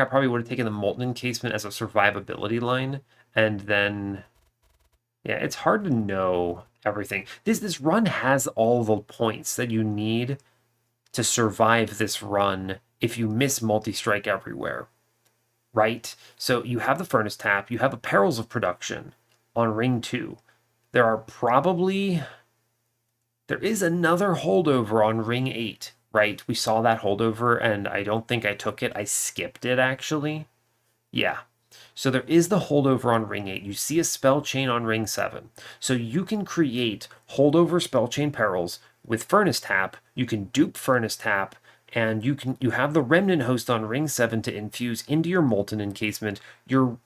probably would have taken the molten encasement as a survivability line. And then, yeah, it's hard to know everything. This run has all the points that you need to survive this run if you miss multi-strike everywhere, right? So you have the Furnace Tap, you have the Perils of Production on Ring 2. There is another holdover on Ring 8, right? We saw that holdover and I don't think I took it. I skipped it actually. Yeah. So there is the holdover on Ring 8. You see a spell chain on Ring 7. So you can create holdover spell chain perils with Furnace Tap. You can dupe Furnace Tap, and you have the Remnant Host on Ring 7 to infuse into your Molten Encasement. Your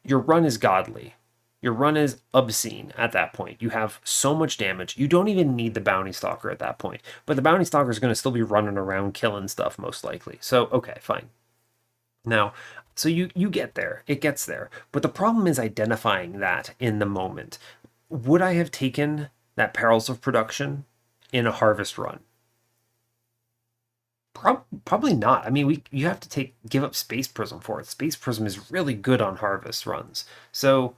run is godly. Your run is obscene at that point. You have so much damage. You don't even need the Bounty Stalker at that point. But the Bounty Stalker is going to still be running around killing stuff most likely. So, okay, fine. Now, so you get there. It gets there. But the problem is identifying that in the moment. Would I have taken that Perils of Production in a harvest run? Probably not. I mean, you have to give up Space Prism for it. Space Prism is really good on harvest runs. So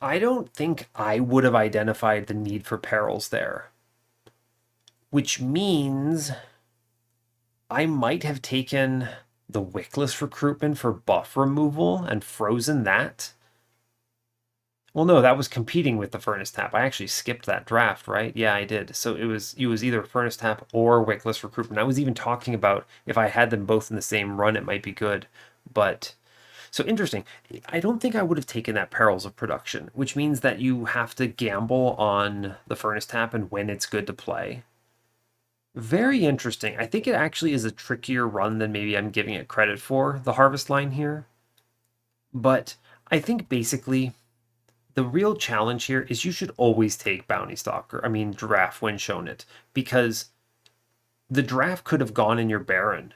I don't think I would have identified the need for perils there. Which means I might have taken the Wickless recruitment for buff removal and frozen that. Well, no, that was competing with the Furnace Tap. I actually skipped that draft, right? Yeah, I did. So it was either Furnace Tap or Wickless recruitment. I was even talking about if I had them both in the same run, it might be good. But so interesting. I don't think I would have taken that Perils of Production, which means that you have to gamble on the Furnace Tap and when it's good to play. Very interesting. I think it actually is a trickier run than maybe I'm giving it credit for, the Harvest line here. But I think basically the real challenge here is you should always take Bounty Stalker, Draft when shown it, because the draft could have gone in your Baron,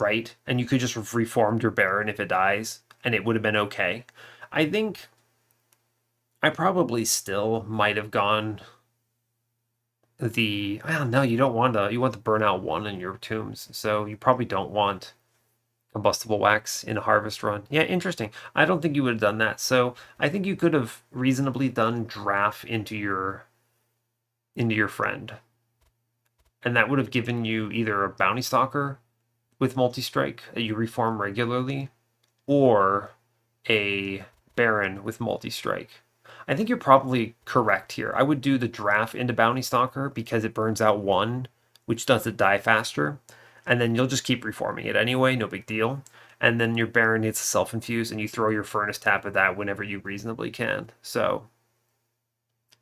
right? And you could just have reformed your Baron if it dies, and it would have been okay. I think I probably still might have gone well, no, you don't want you want the Burnout 1 in your tombs, so you probably don't want combustible wax in a harvest run. Yeah, interesting. I don't think you would have done that. So I think you could have reasonably done draft into your friend. And that would have given you either a bounty stalker with multi-strike that you reform regularly, or a Baron with multi-strike. I think you're probably correct here. I would do the draft into Bounty Stalker because it burns out one, which does it die faster. And then you'll just keep reforming it anyway, no big deal. And then your Baron needs to self-infuse, and you throw your Furnace Tap at that whenever you reasonably can. So,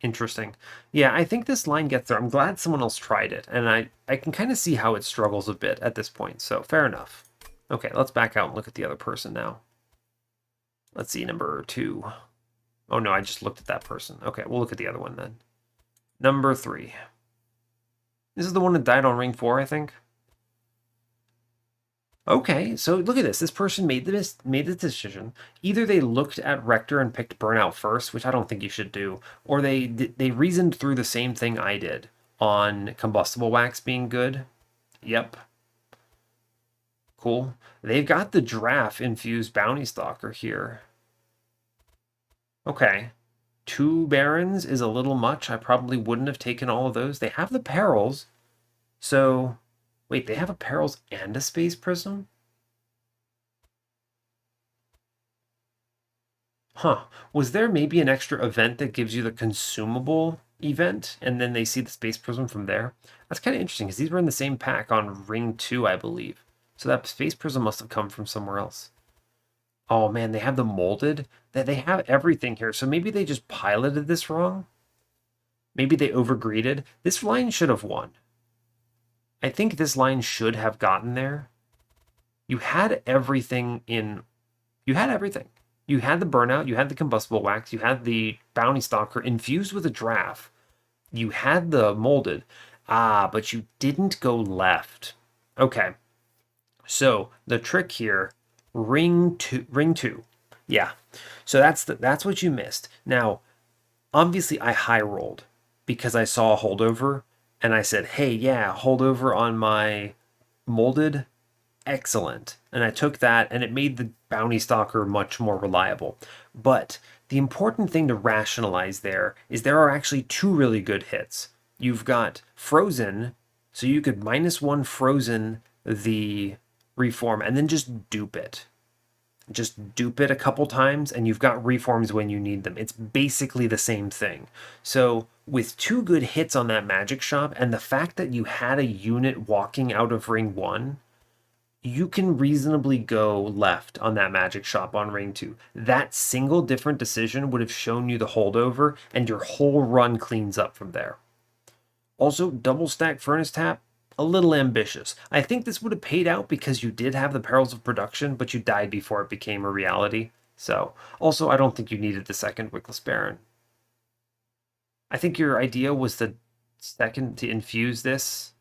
interesting. Yeah, I think this line gets there. I'm glad someone else tried it, and I can kind of see how it struggles a bit at this point, so fair enough. Okay, let's back out and look at the other person now. Let's see, number 2. Oh no, I just looked at that person. Okay, we'll look at the other one then. Number 3. This is the one that died on Ring 4, I think. Okay, so look at this. This person made the decision. Either they looked at Rector and picked Burnout first, which I don't think you should do, or they reasoned through the same thing I did on Combustible Wax being good. Yep. Cool. They've got the draft infused Bounty Stalker here. Okay. 2 Barons is a little much. I probably wouldn't have taken all of those. They have the Perils. So, wait, they have a Perils and a Space Prism? Huh. Was there maybe an extra event that gives you the consumable event, and then they see the Space Prism from there. That's kind of interesting because these were in the same pack on Ring 2, I believe. So that Space Prism must have come from somewhere else. Oh man, they have the molded. They have everything here. So maybe they just piloted this wrong. Maybe they overgreeded. This line should have won. I think this line should have gotten there. You had everything in. You had everything. You had the burnout. You had the combustible wax. You had the bounty stalker infused with a draft. You had the molded. But you didn't go left. Okay. So the trick here, ring two. Yeah. So that's what you missed. Now, obviously I high rolled because I saw a holdover and I said, "Hey, yeah, holdover on my molded, excellent." And I took that and it made the bounty stalker much more reliable. But the important thing to rationalize there is there are actually two really good hits. You've got frozen, so you could -1 frozen the reform and then just dupe it. Just dupe it a couple times and you've got reforms when you need them. It's basically the same thing. So with two good hits on that magic shop and the fact that you had a unit walking out of ring 1, you can reasonably go left on that magic shop on ring 2. That single different decision would have shown you the holdover and your whole run cleans up from there. Also, double stack furnace tap, a little ambitious. I think this would have paid out because you did have the perils of production, but you died before it became a reality. So, also, I don't think you needed the second Wickless Baron. I think your idea was the second to infuse this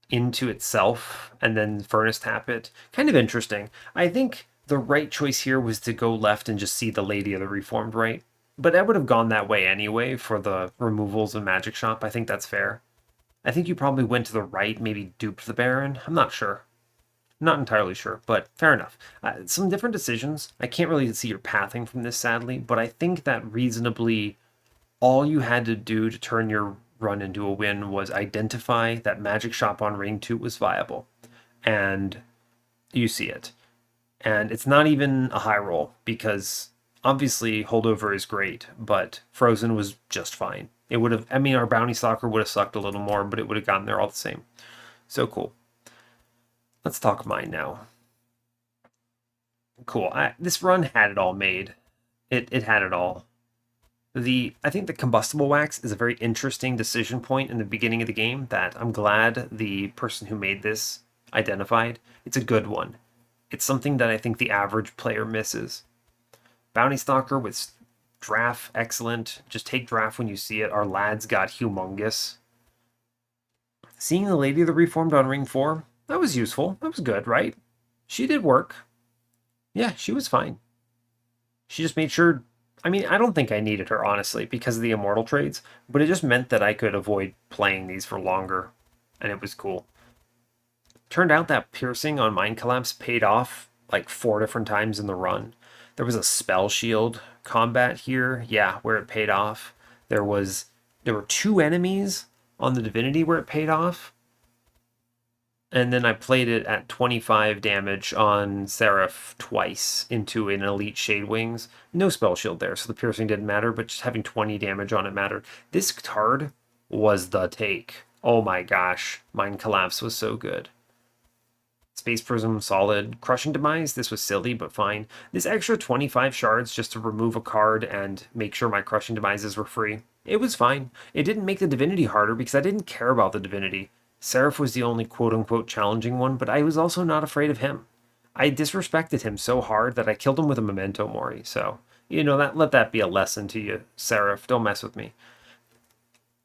into itself and then furnace tap it. Kind of interesting. I think the right choice here was to go left and just see the Lady of the Reformed, right? But I would have gone that way anyway for the removals and magic shop. I think that's fair. I think you probably went to the right, maybe duped the Baron. I'm not sure. Not entirely sure, but fair enough. Some different decisions. I can't really see your pathing from this, sadly, but I think that reasonably all you had to do to turn your run into a win was identify that magic shop on ring 2 was viable. And you see it. And it's not even a high roll because obviously holdover is great, but frozen was just fine. It would have, I mean, our bounty stalker would have sucked a little more, but it would have gotten there all the same. So cool. Let's talk mine now. Cool. This run had it all made. It had it all. I think the combustible wax is a very interesting decision point in the beginning of the game that I'm glad the person who made this identified. It's a good one. It's something that I think the average player misses. Bounty Stalker with draft, excellent. Just take draft when you see it. Our lads got humongous. Seeing the Lady of the Reformed on ring 4, that was useful. That was good, right? She did work. Yeah, she was fine. She just made sure. I mean, I don't think I needed her, honestly, because of the immortal trades, but it just meant that I could avoid playing these for longer, and it was cool. Turned out that piercing on Mind Collapse paid off like 4 different times in the run. There was a spell shield combat here, yeah, where it paid off. There were 2 enemies on the Divinity where it paid off. And then I played it at 25 damage on Seraph twice into an Elite Shade Wings. No spell shield there, so the piercing didn't matter, but just having 20 damage on it mattered. This card was the take. Oh my gosh, Mind Collapse was so good. Space Prism, solid. Crushing Demise, this was silly, but fine. This extra 25 shards just to remove a card and make sure my Crushing Demises were free. It was fine. It didn't make the Divinity harder because I didn't care about the Divinity. Seraph was the only quote-unquote challenging one, but I was also not afraid of him. I disrespected him so hard that I killed him with a Memento Mori, so, let that be a lesson to you, Seraph. Don't mess with me.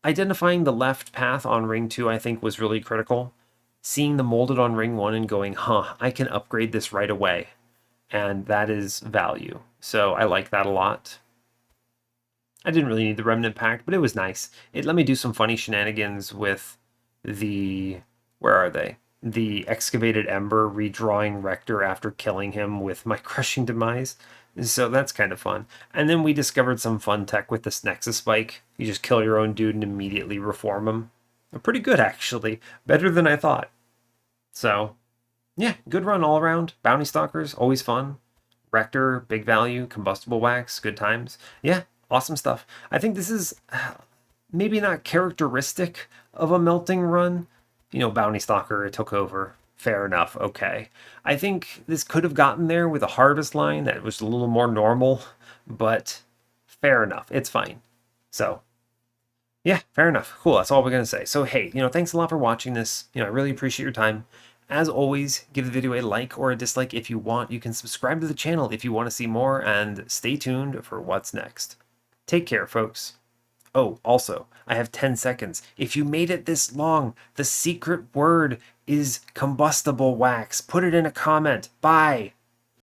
Identifying the left path on ring 2, I think, was really critical. Seeing the molded on ring 1 and going, I can upgrade this right away. And that is value. So I like that a lot. I didn't really need the Remnant Pact, but it was nice. It let me do some funny shenanigans with where are they? The Excavated Ember redrawing Rector after killing him with my Crushing Demise. So that's kind of fun. And then we discovered some fun tech with this Nexus Spike. You just kill your own dude and immediately reform him. Pretty good, actually. Better than I thought. So, yeah, good run all around. Bounty Stalkers, always fun. Rector, big value. Combustible Wax, good times. Yeah, awesome stuff. I think this is maybe not characteristic of a melting run. Bounty Stalker, it took over. Fair enough. Okay. I think this could have gotten there with a harvest line that was a little more normal, but fair enough. It's fine. So, yeah, fair enough. Cool. That's all we're going to say. So, hey, thanks a lot for watching this. I really appreciate your time. As always, give the video a like or a dislike if you want. You can subscribe to the channel if you want to see more, and stay tuned for what's next. Take care, folks. Oh, also, I have 10 seconds. If you made it this long, the secret word is combustible wax. Put it in a comment. Bye.